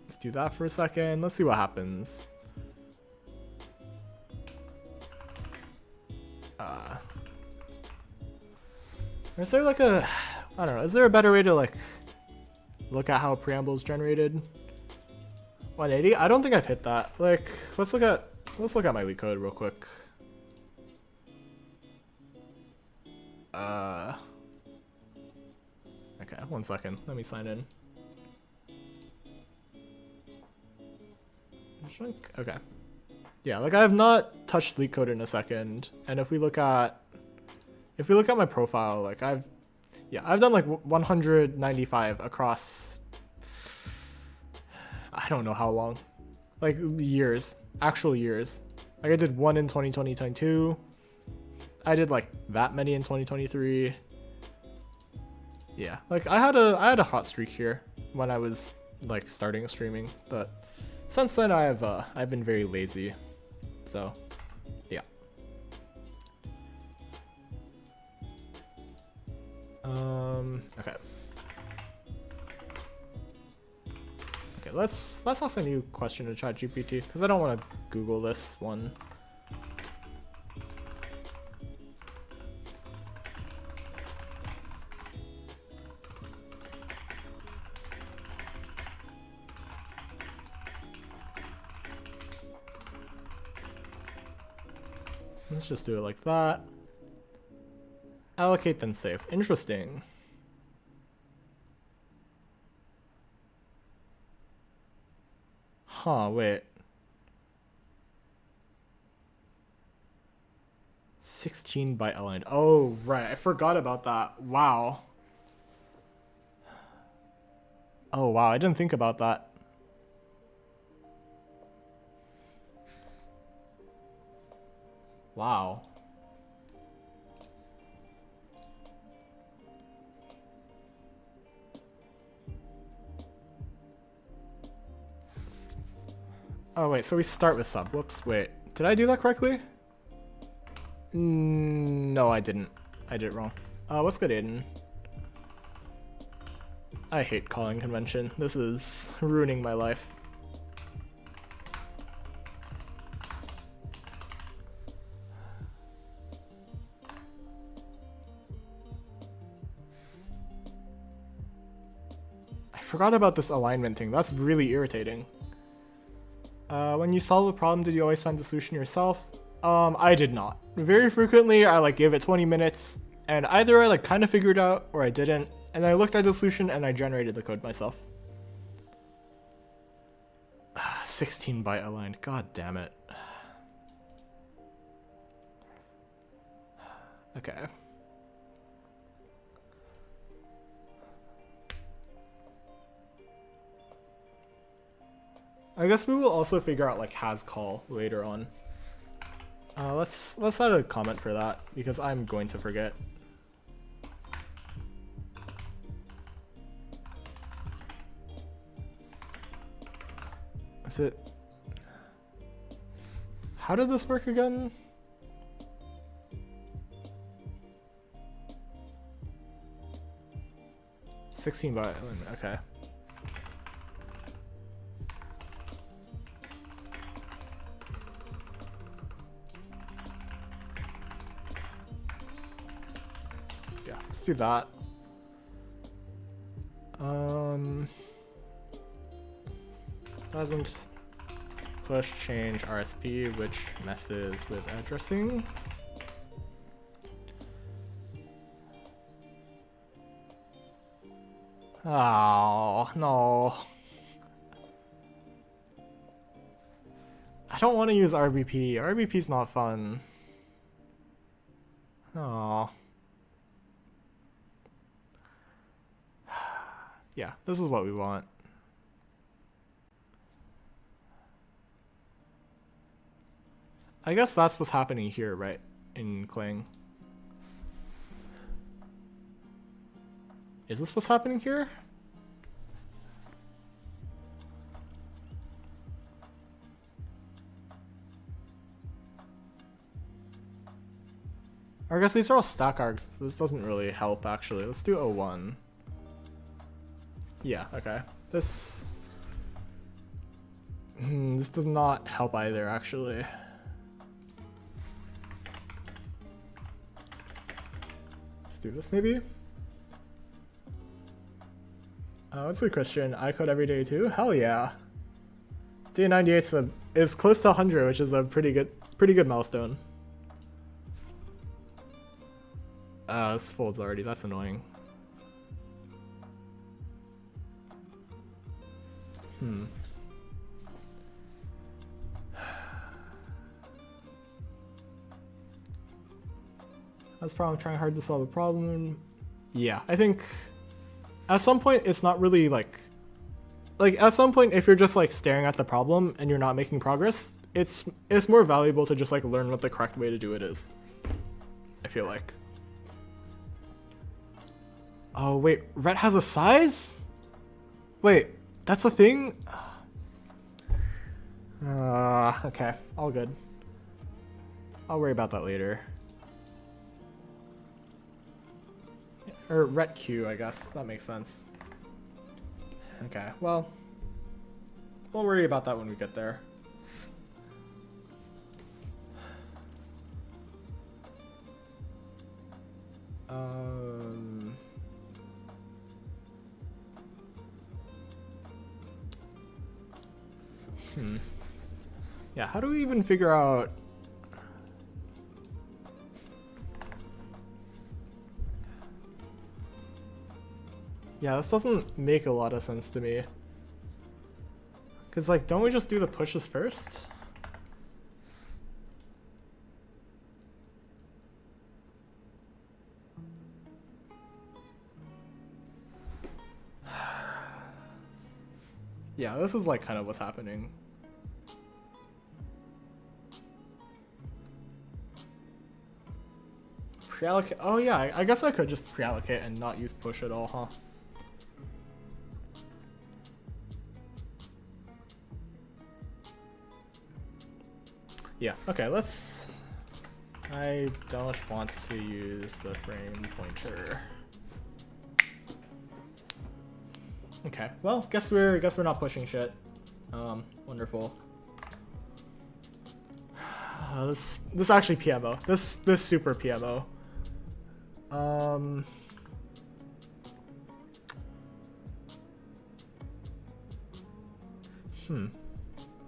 Let's do that for a second. Let's see what happens. Is there like a... I don't know. Is there a better way to like look at how preamble is generated? 180? I don't think I've hit that. Like, let's look at my LeetCode real quick. Okay, 1 second. Let me sign in. Okay. Yeah, like I have not touched LeetCode in a second, and if we look at my profile, like I've done like 195 across, I don't know how long, like years, actual years. Like I did 1 in 2022. I did like that many in 2023. Yeah, like I had a hot streak here when I was like starting streaming, but since then I've been very lazy. So, yeah. Okay. Okay, let's ask a new question to ChatGPT because I don't want to Google this one. Let's just do it like that. Allocate then save. Interesting. Huh, wait. 16 byte aligned. Oh, right. I forgot about that. Wow. Oh, wow. I didn't think about that. Wow. Oh, wait. So we start with sub. Whoops. Wait. Did I do that correctly? No, I didn't. I did it wrong. What's good, Aiden? I hate calling convention. This is ruining my life. I forgot about this alignment thing. That's really irritating. When you solve a problem, did you always find the solution yourself? I did not. Very frequently, I like gave it 20 minutes, and either I like kind of figured it out or I didn't, and then I looked at the solution and I generated the code myself. 16-byte aligned. God damn it. Okay. I guess we will also figure out like has call later on. Let's add a comment for that because I'm going to forget. Is it? How did this work again? $16. Okay. Yeah, let's do that. Doesn't push change RSP, which messes with addressing. Oh, no. I don't want to use RBP. RBP's not fun. Oh. Yeah, this is what we want. I guess that's what's happening here, right? In Clang. Is this what's happening here? Or I guess these are all stack args. This doesn't really help, actually. Let's do 01. Yeah, okay. This does not help either, actually. Let's do this, maybe? What's good, Christian? I code every day too? Hell yeah. Day 98 is close to 100, which is a pretty good milestone. This folds already, that's annoying. That's probably trying hard to solve a problem. Yeah, I think at some point it's not really like at some point if you're just like staring at the problem and you're not making progress, it's more valuable to just like learn what the correct way to do it is. I feel like. Oh wait, ret has a size? Wait, that's a thing? Okay, all good. I'll worry about that later. Or ret Q, I guess. That makes sense. Okay, well, we'll worry about that when we get there. Yeah, how do we even figure out... Yeah, this doesn't make a lot of sense to me. Because, like, don't we just do the pushes first? Yeah, this is, like, kind of what's happening. Pre-allocate. Oh, yeah, I guess I could just pre-allocate and not use push at all, huh? Yeah, okay, let's... I don't want to use the frame pointer. Okay, well, guess we're not pushing shit. Wonderful. This actually PMO. This super PMO.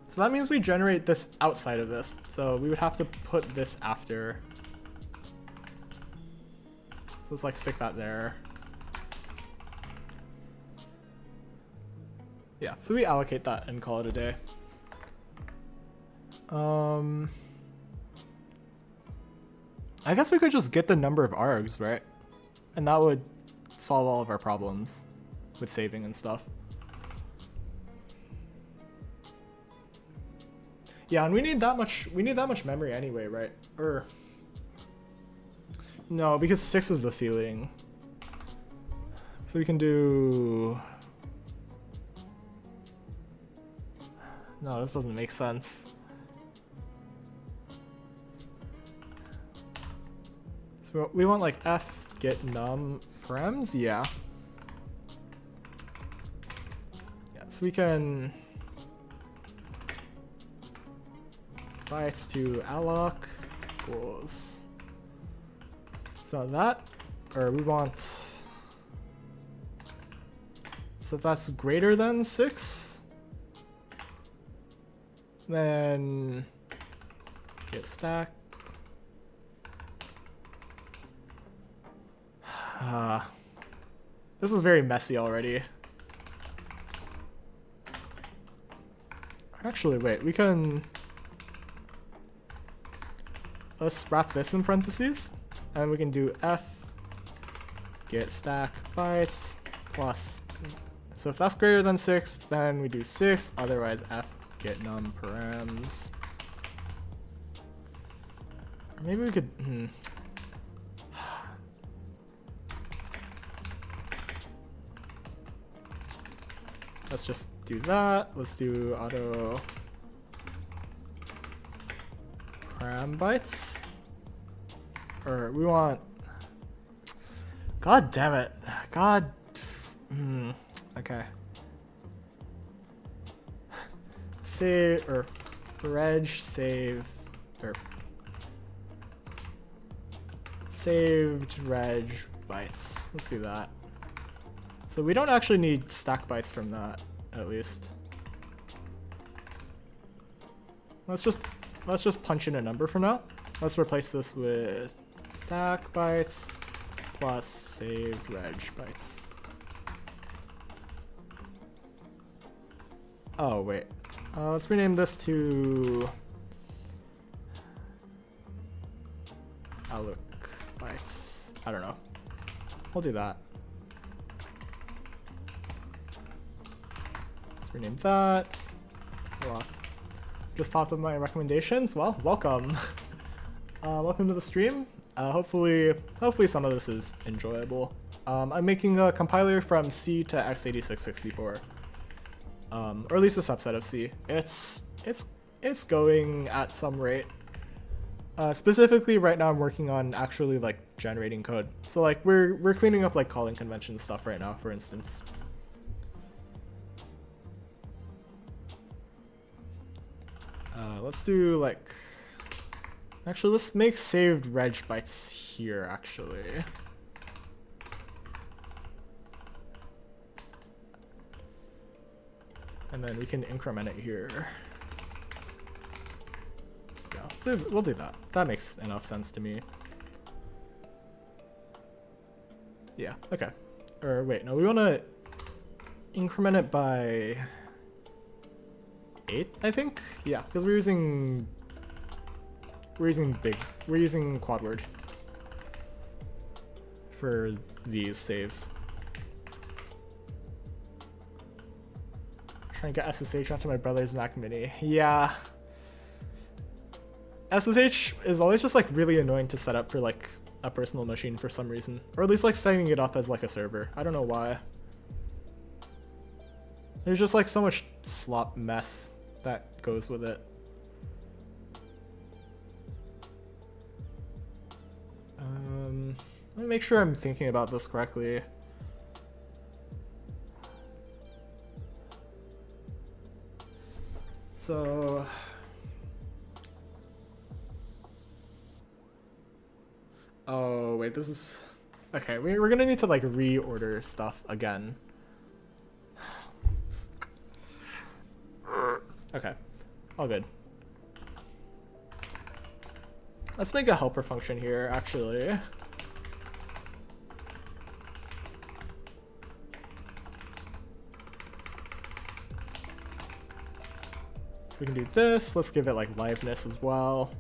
So that means we generate this outside of this. So we would have to put this after. So let's like stick that there. Yeah, so we allocate that and call it a day. I guess we could just get the number of args, right? And that would solve all of our problems with saving and stuff. Yeah, and we need that much memory anyway, right? Or no, because 6 is the ceiling. So we can do... No, this doesn't make sense. So we want like f get num params, yeah. Yeah, so we can bytes to alloc equals. So that, or we want, so if that's greater than 6, then get stack. This is very messy already. Actually, wait, we can... Let's wrap this in parentheses, and we can do f get stack bytes plus. So if that's greater than 6, then we do 6, otherwise f get num params. Or maybe we could... Let's just do that. Let's do auto param bytes. Or we want... God damn it. God... Okay. Save, or reg save, or saved reg bytes. Let's do that. So we don't actually need stack bytes from that, at least. Let's just punch in a number for now. Let's replace this with stack bytes plus saved reg bytes. Oh wait, let's rename this to alloc bytes. I don't know. We'll do that. Let's rename that. Well, just popped up my recommendations. Well, welcome. Welcome to the stream. Hopefully some of this is enjoyable. I'm making a compiler from C to x86-64, or at least a subset of C. It's going at some rate. Specifically, right now I'm working on actually like generating code. So like we're cleaning up like calling convention stuff right now, for instance. Let's do like, actually let's make saved reg bytes here actually. And then we can increment it here. Yeah, so we'll do that. That makes enough sense to me. Yeah, okay. Or wait, no, we want to increment it by 8, I think? Yeah, because we're using quad word for these saves. Trying to get SSH onto my brother's Mac Mini. Yeah. SSH is always just like really annoying to set up for like a personal machine for some reason. Or at least like setting it up as like a server. I don't know why. There's just like so much slop mess that goes with it. Let me make sure I'm thinking about this correctly. So oh wait, this is okay. We're gonna need to like reorder stuff again. Okay, all good. Let's make a helper function here, actually. So we can do this. Let's give it like liveness as well.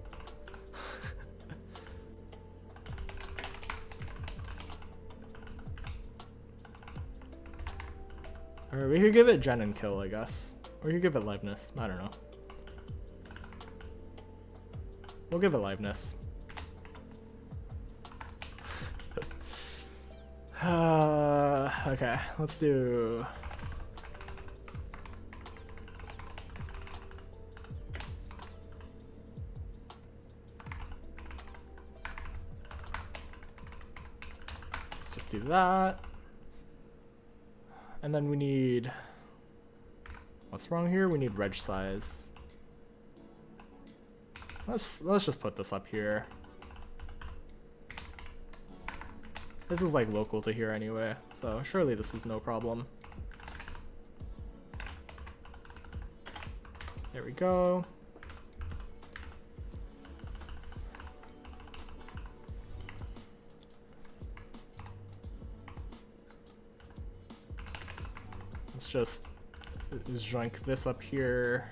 Or we could give it gen and kill, I guess. Or you could give it liveness. I don't know. We'll give it liveness. Okay, let's do... Let's just do that. And then we need... What's wrong here? We need reg size. Let's just put this up here. This is like local to here anyway, so surely this is no problem. There we go. Let's just joink this up here.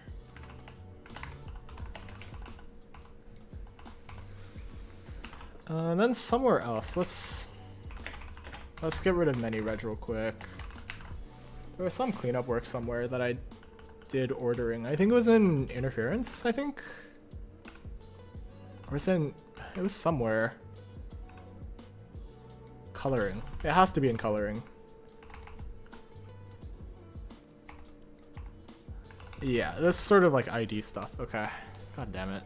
And then somewhere else, let's get rid of many reg real quick. There was some cleanup work somewhere that I did ordering. I think it was in interference, I think? Or it was somewhere. Coloring. It has to be in coloring. Yeah, that's sort of like ID stuff. Okay. God damn it.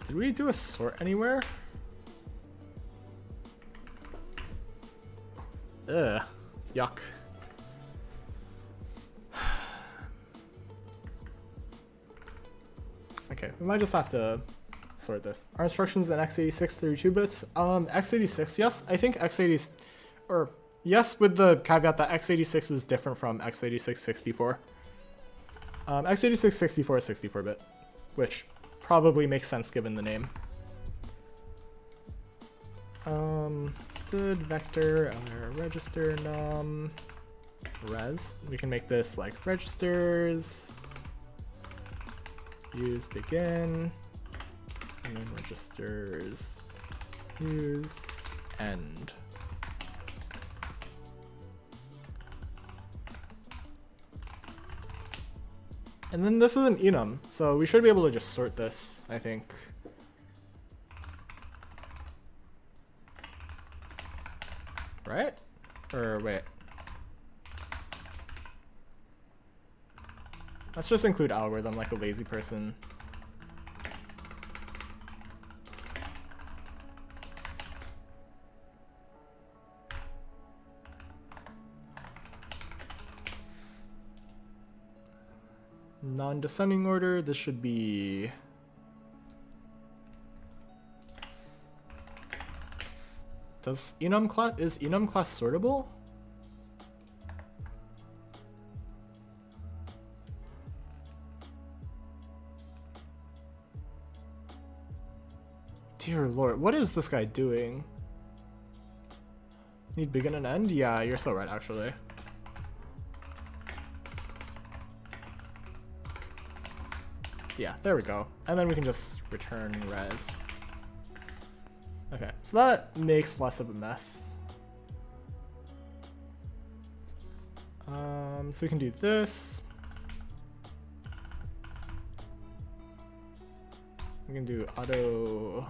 Did we do a sort anywhere? Ugh. Yuck. Okay, we might just have to sort this. Our instructions in x86 32 bits. x86, yes. I think x86, or yes, with the caveat that x86 is different from x86 64. x86 64 is 64-bit, which probably makes sense given the name. Std vector register num res. We can make this like registers. Use begin, and then registers use end. And then this is an enum, so we should be able to just sort this, I think. Right? Or wait. Let's just include algorithm like a lazy person. Non-descending order, this should be... is enum class sortable? Dear Lord, what is this guy doing? Need begin and end? Yeah, you're so right, actually. Yeah, there we go. And then we can just return res. Okay, so that makes less of a mess. So we can do this. We can do auto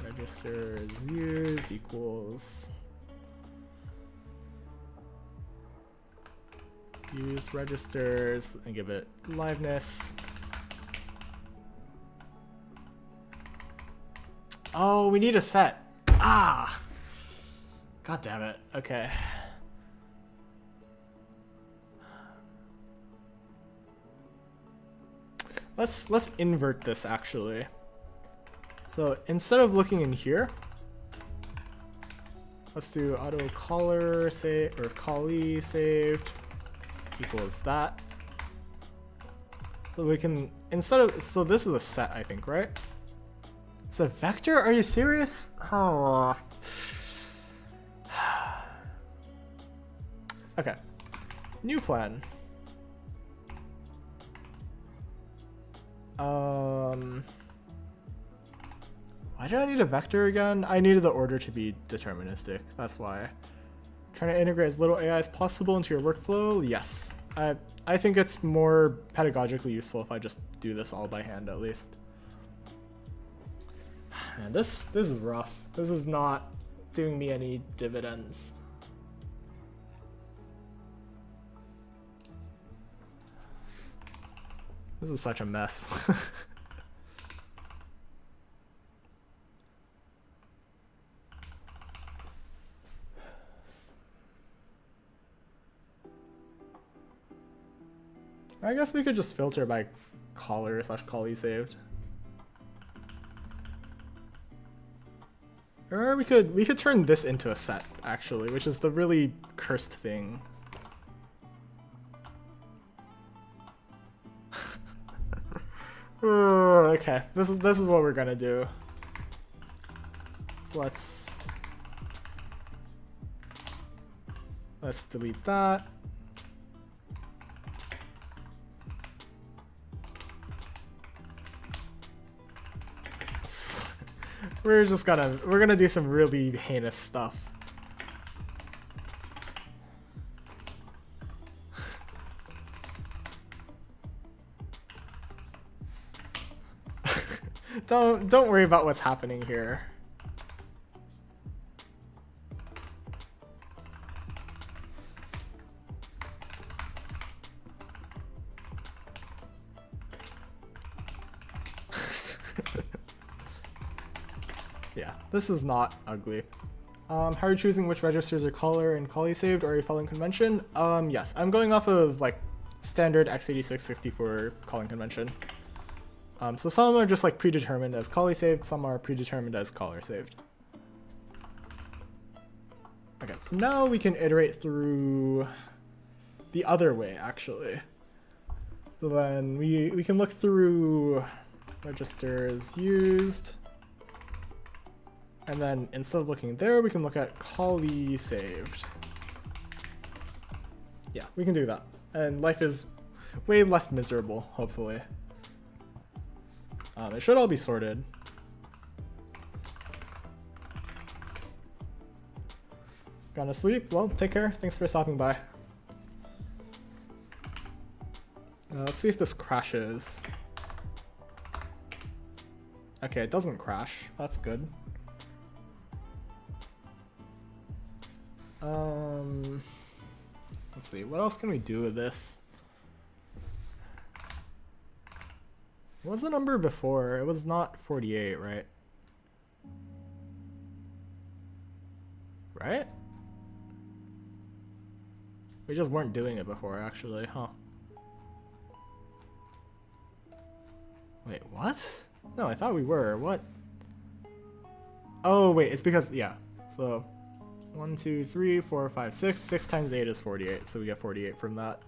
register use equals use registers and give it liveness. Oh, we need a set. Ah! God damn it. Okay. Let's invert this actually. So instead of looking in here, let's do auto caller save or callee saved equals that. So we can so this is a set, I think, right? It's a vector? Are you serious? Oh. Okay. New plan. Why did I need a vector again? I needed the order to be deterministic. That's why. Trying to integrate as little AI as possible into your workflow? Yes. I think it's more pedagogically useful if I just do this all by hand at least. Man, this is rough. This is not doing me any dividends. This is such a mess. I guess we could just filter by caller / callee saved. Or we could turn this into a set actually, which is the really cursed thing. Okay, this is what we're gonna do. So let's delete that. We're gonna do some really heinous stuff. Don't worry about what's happening here. Yeah, this is not ugly. How are you choosing which registers are caller and callee saved, or are you following convention? Yes, I'm going off of like standard x86-64 calling convention. So some are just like predetermined as callee saved, some are predetermined as caller saved. Okay, so now we can iterate through the other way actually. So then we can look through registers used. And then instead of looking there, we can look at callee saved. Yeah, we can do that. And life is way less miserable, hopefully. It should all be sorted. Gonna sleep? Well, take care. Thanks for stopping by. Let's see if this crashes. Okay, it doesn't crash. That's good. Let's see, what else can we do with this? What was the number before? It was not 48, right? Right? We just weren't doing it before, actually, huh? Wait, what? No, I thought we were. What? Oh, wait, it's because, yeah. So, 1, 2, 3, 4, 5, 6. 6 times 8 is 48, so we get 48 from that.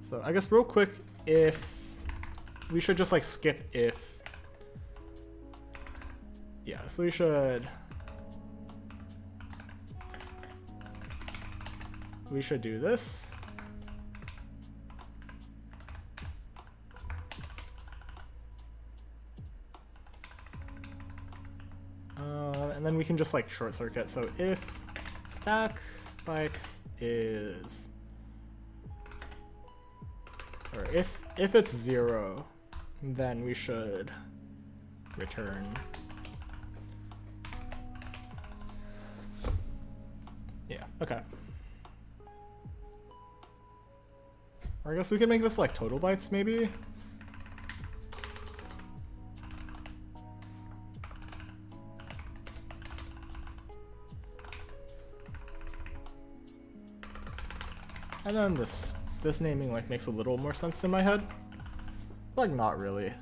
So I guess real quick, if we should just like skip if. Yeah, so we should do this. And then we can just like short circuit. So if stack bytes is, or if it's 0, then we should return. Yeah, okay. Or I guess we can make this like total bytes maybe. And then this naming like makes a little more sense in my head. Like not really.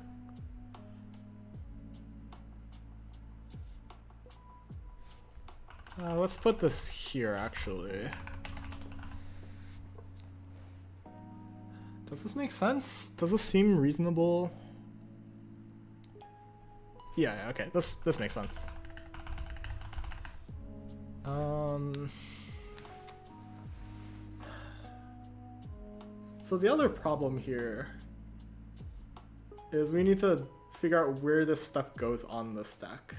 Let's put this here actually. Does this make sense? Does this seem reasonable? Yeah, okay, this makes sense. So the other problem here is we need to figure out where this stuff goes on the stack.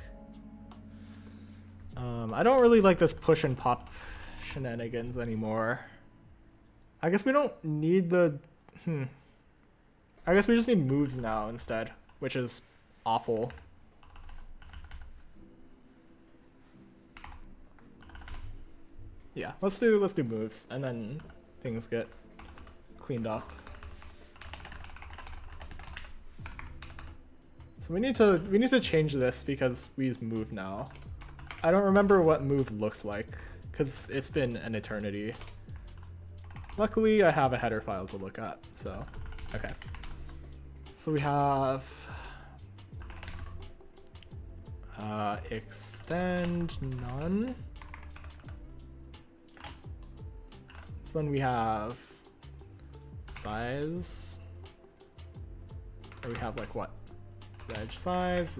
I don't really like this push and pop shenanigans anymore. I guess we don't need the... I guess we just need moves now instead, which is awful. Yeah, let's do moves, and then things get cleaned up. So we need to change this because we use move now. I don't remember what move looked like because it's been an eternity. Luckily, I have a header file to look at, so okay. So we have extend none. So then we have size. Or we have like what? Reg size.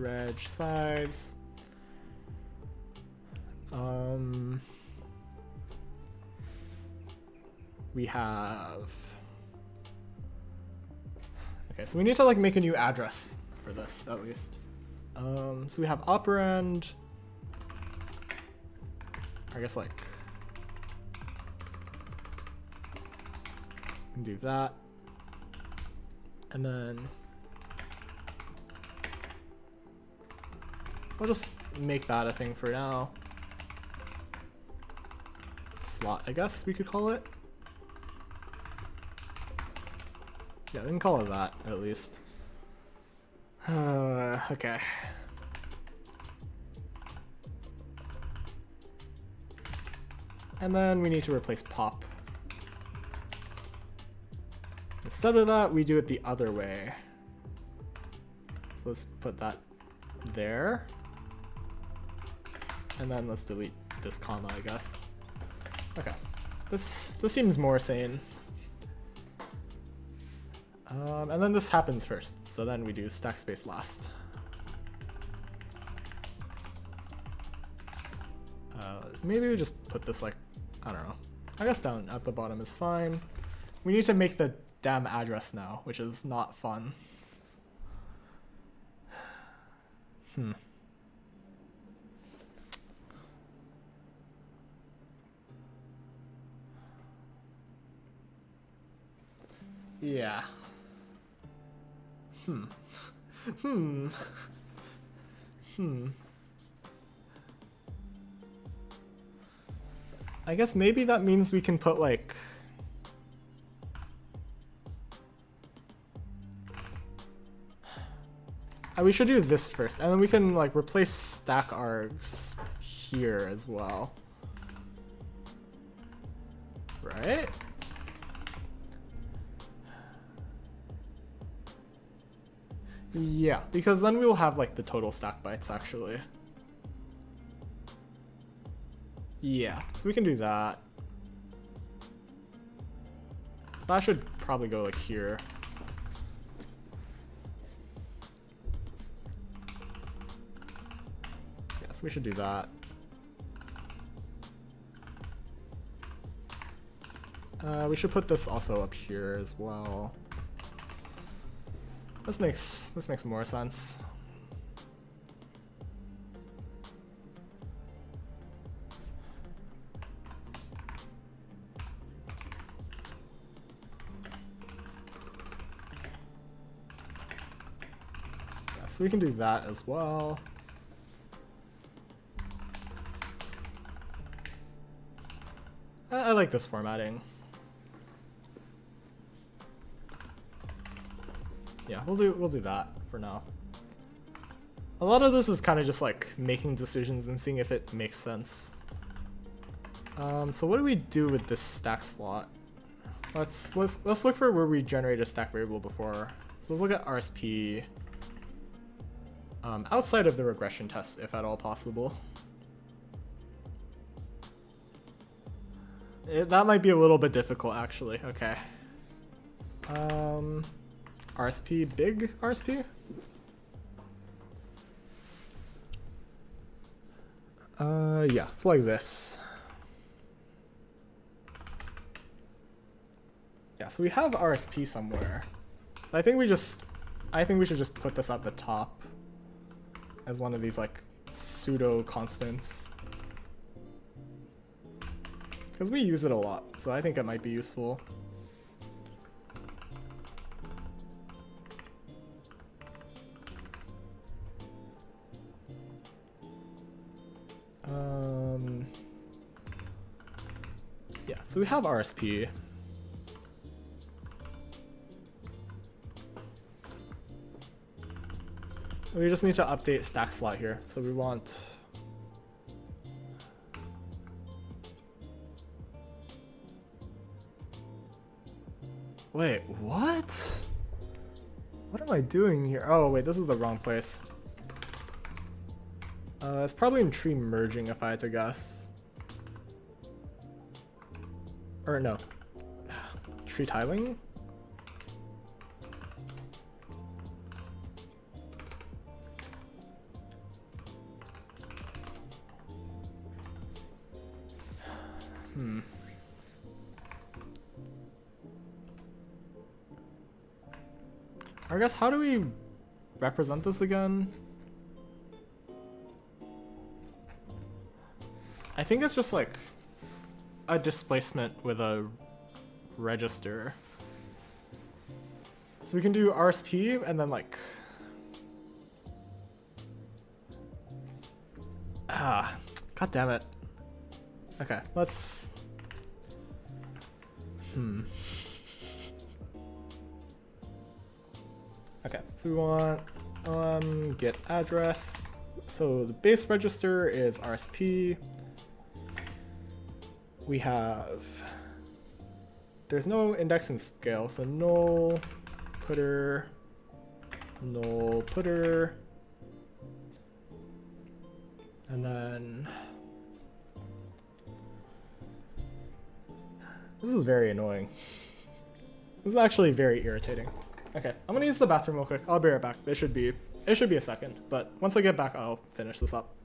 We have... Okay, so we need to like make a new address for this at least. So we have operand. I guess like... we can do that. And then... we'll just make that a thing for now. Slot, I guess we could call it. Yeah, we can call it that, at least. Okay. And then we need to replace pop. Instead of that, we do it the other way. So let's put that there. And then let's delete this comma, I guess. Okay. This seems more sane. And then this happens first, so then we do stack space last. Maybe we just put this like, I don't know. I guess down at the bottom is fine. We need to make the damn address now, which is not fun. Yeah. I guess maybe that means we can put like... we should do this first, and then we can like replace stack args here as well. Right? Yeah, because then we'll have like the total stack bytes actually. Yeah, so we can do that. So that should probably go like here. Yes, we should do that. We should put this also up here as well. This makes more sense. Yeah, so we can do that as well. I like this formatting. Yeah, we'll do that for now. A lot of this is kind of just like making decisions and seeing if it makes sense. So what do we do with this stack slot? Let's look for where we generate a stack variable before. So let's look at RSP outside of the regression test, if at all possible. That might be a little bit difficult, actually. Okay. RSP, big RSP? Yeah, it's like this. Yeah, so we have RSP somewhere. So I think we should just put this at the top as one of these like pseudo constants. Because we use it a lot, so I think it might be useful. Yeah, so we have RSP. We just need to update stack slot here. So we want... Wait, what? What am I doing here? Oh, wait, this is the wrong place. It's probably in tree merging if I had to guess. Or no. Tree tiling? I guess, how do we represent this again? I think it's just like a displacement with a register. So we can do RSP and then like... God damn it. Okay, let's... Okay, so we want get address. So the base register is RSP. We have, there's no index and scale, so null putter, and then this is very annoying. This is actually very irritating. Okay, I'm gonna use the bathroom real quick. I'll be right back. It should be a second, but once I get back, I'll finish this up.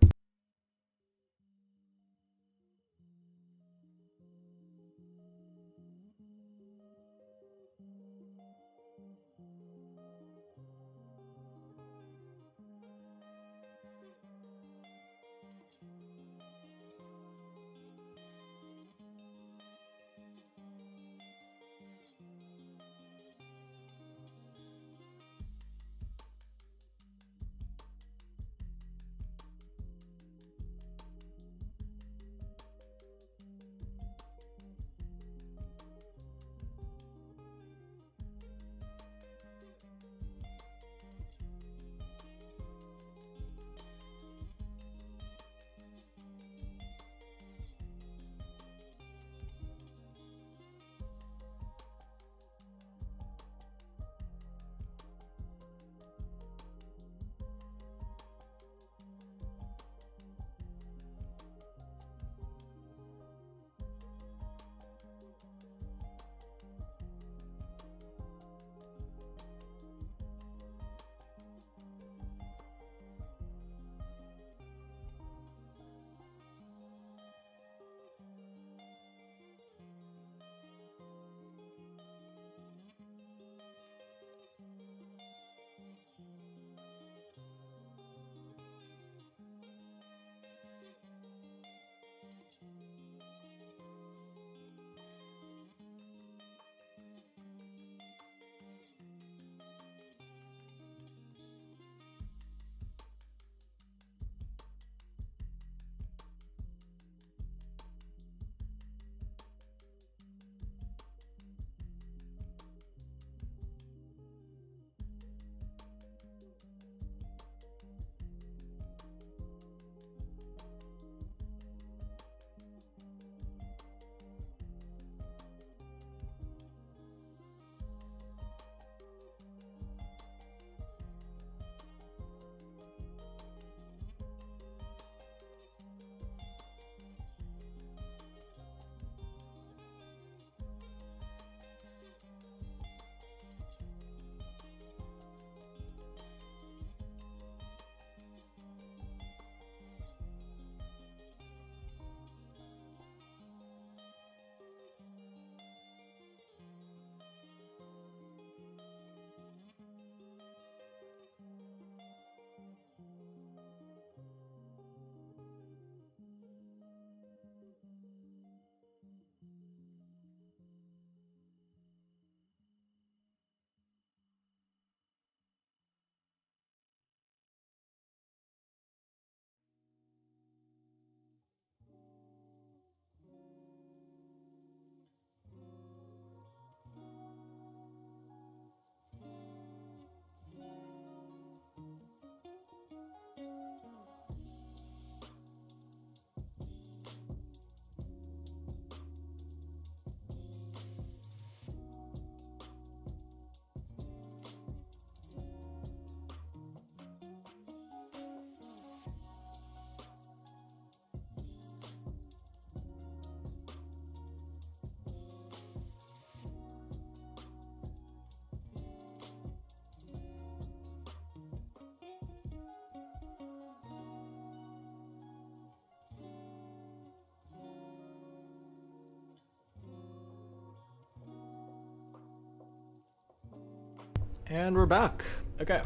And we're back. Okay,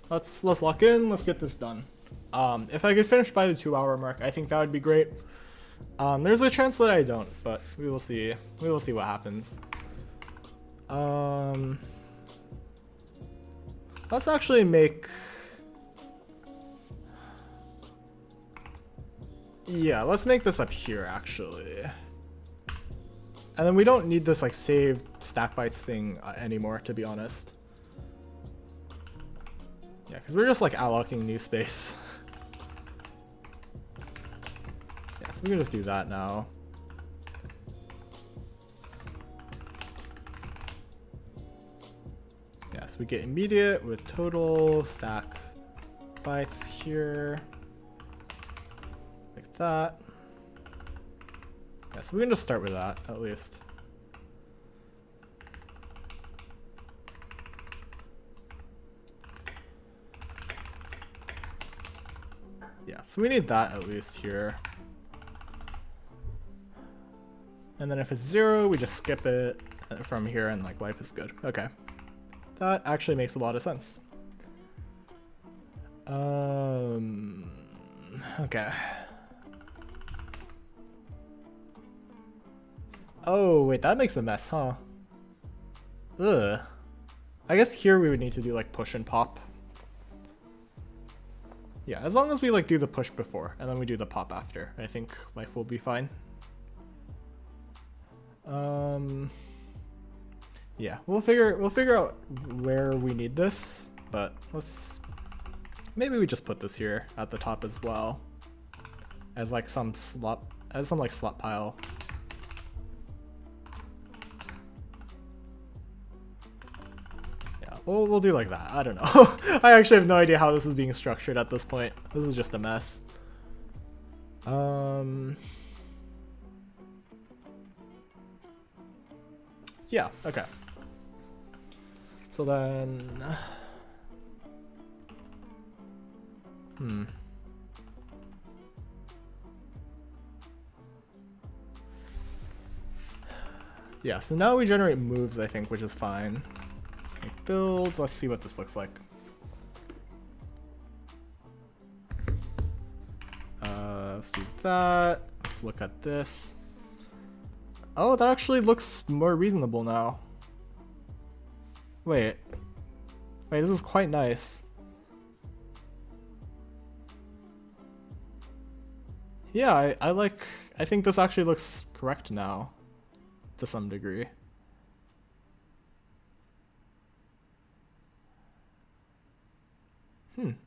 let's lock in. Let's get this done. If I could finish by the 2-hour mark, I think that would be great. There's a chance that I don't, but we will see. We will see what happens. Let's actually make. Yeah, let's make this up here actually. And then we don't need this like save stack bytes thing anymore, to be honest. Yeah, because we're just like allocating new space. Yeah, so we can just do that now. Yeah, so we get immediate with total stack bytes here. Like that. Yeah, so we can just start with that, at least. Yeah, so we need that at least here. And then if it's 0, we just skip it from here and like life is good. Okay. That actually makes a lot of sense. Okay. Oh, wait, that makes a mess, huh? Ugh. I guess here we would need to do like push and pop. Yeah, as long as we like do the push before and then we do the pop after, I think life will be fine. Yeah, we'll figure out where we need this, but maybe we just put this here at the top as well as like some slot pile. Yeah, we'll do like that. I don't know. I actually have no idea how this is being structured at this point. This is just a mess. Yeah, okay. So then yeah, so now we generate moves, I think, which is fine. Like build, let's see what this looks like. Let's do that. Let's look at this. Oh, that actually looks more reasonable now. Wait, this is quite nice. Yeah, I think this actually looks correct now, to some degree. I'm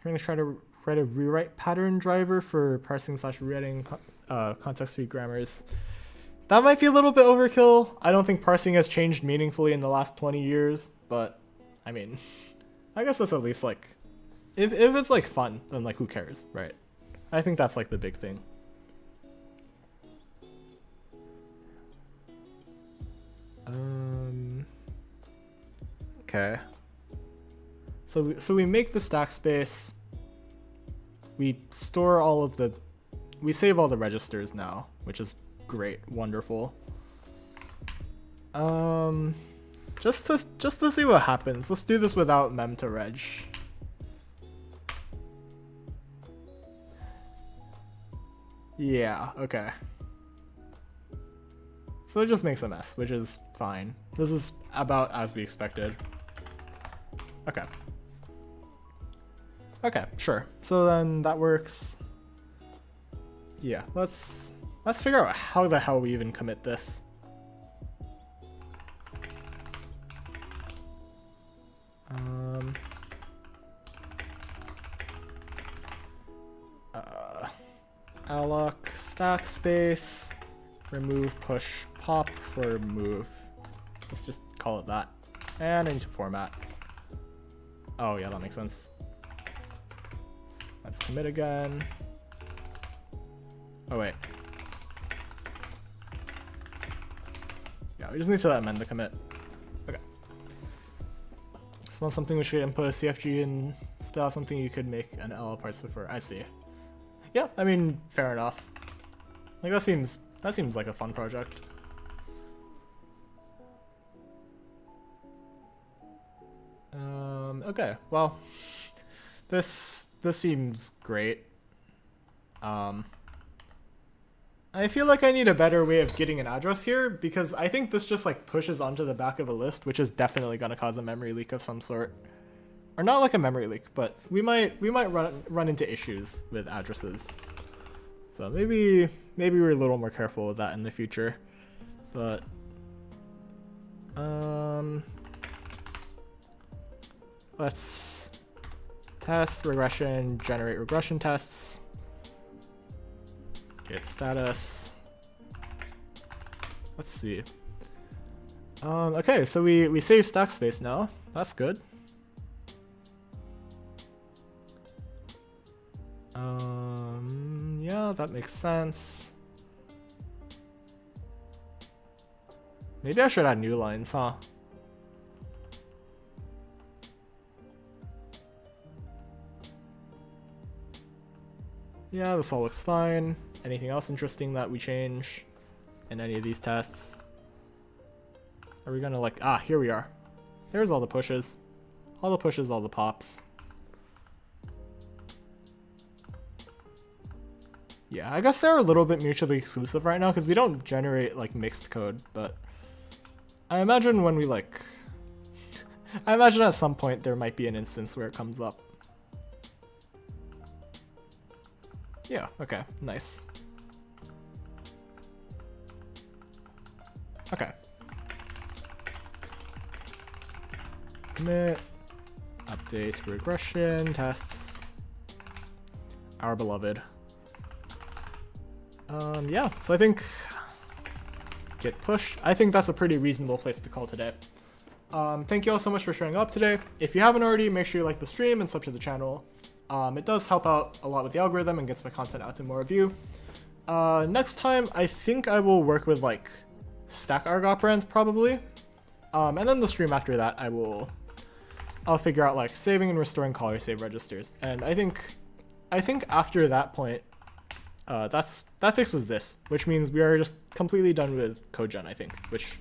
gonna try to write a rewrite pattern driver for parsing / rewriting context-free grammars. That might be a little bit overkill. I don't think parsing has changed meaningfully in the last 20 years, but I mean, I guess that's at least like, if it's like fun, then like who cares, right? I think that's like the big thing. Okay. So we make the stack space. We store all of the, we save all the registers now, which is great, wonderful. Just to see what happens. Let's do this without mem to reg. Yeah, okay. So it just makes a mess, which is fine. This is about as we expected. Okay. Okay, sure. So then that works. Yeah, let's figure out how the hell we even commit this. Alloc stack space, remove push pop for move. Let's just call it that. And I need to format. Oh yeah, that makes sense. Let's commit again. Oh wait. Yeah, we just need to amend the commit. Okay. So on something we should input a CFG and spell out something you could make an LL parser for. I see. Yeah, I mean, fair enough. Like that seems like a fun project. Okay, well, this seems great. I feel like I need a better way of getting an address here, because I think this just like pushes onto the back of a list, which is definitely going to cause a memory leak of some sort. Or not like a memory leak, but we might run into issues with addresses. So maybe we're a little more careful with that in the future. But let's test regression, generate regression tests. Get status. Let's see. Okay, so we save stack space now. That's good. Yeah, that makes sense. Maybe I should add new lines, huh? Yeah, this all looks fine. Anything else interesting that we change in any of these tests? Are we gonna like, here we are. There's all the pushes. All the pushes, all the pops. Yeah, I guess they're a little bit mutually exclusive right now because we don't generate like mixed code, but I imagine when we like, I imagine at some point there might be an instance where it comes up. Yeah, okay, nice. Okay. Commit, update, regression, tests. Our beloved. Yeah, so I think git push. I think that's a pretty reasonable place to call today. Thank you all so much for showing up today. If you haven't already, make sure you like the stream and sub to the channel. It does help out a lot with the algorithm and gets my content out to more of you. Next time, I think I will work with like stack arg operands probably. And then the stream after that, I'll figure out like saving and restoring caller save registers. And I think after that point, that fixes this, which means we are just completely done with codegen, I think, which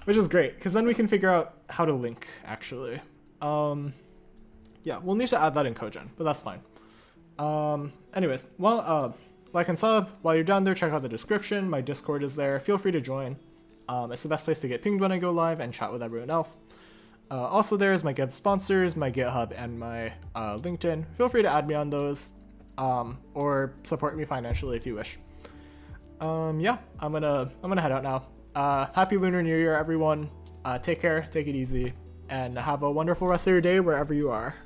is great, because then we can figure out how to link, actually. Yeah, we'll need to add that in codegen, but that's fine. Anyways, well, like and sub. While you're down there, check out the description. My Discord is there. Feel free to join. It's the best place to get pinged when I go live and chat with everyone else. Also, there's my Gib sponsors, my GitHub, and my LinkedIn. Feel free to add me on those. Or support me financially if you wish. Yeah, I'm gonna head out now. Happy Lunar New Year, everyone. Take care, take it easy, and have a wonderful rest of your day wherever you are.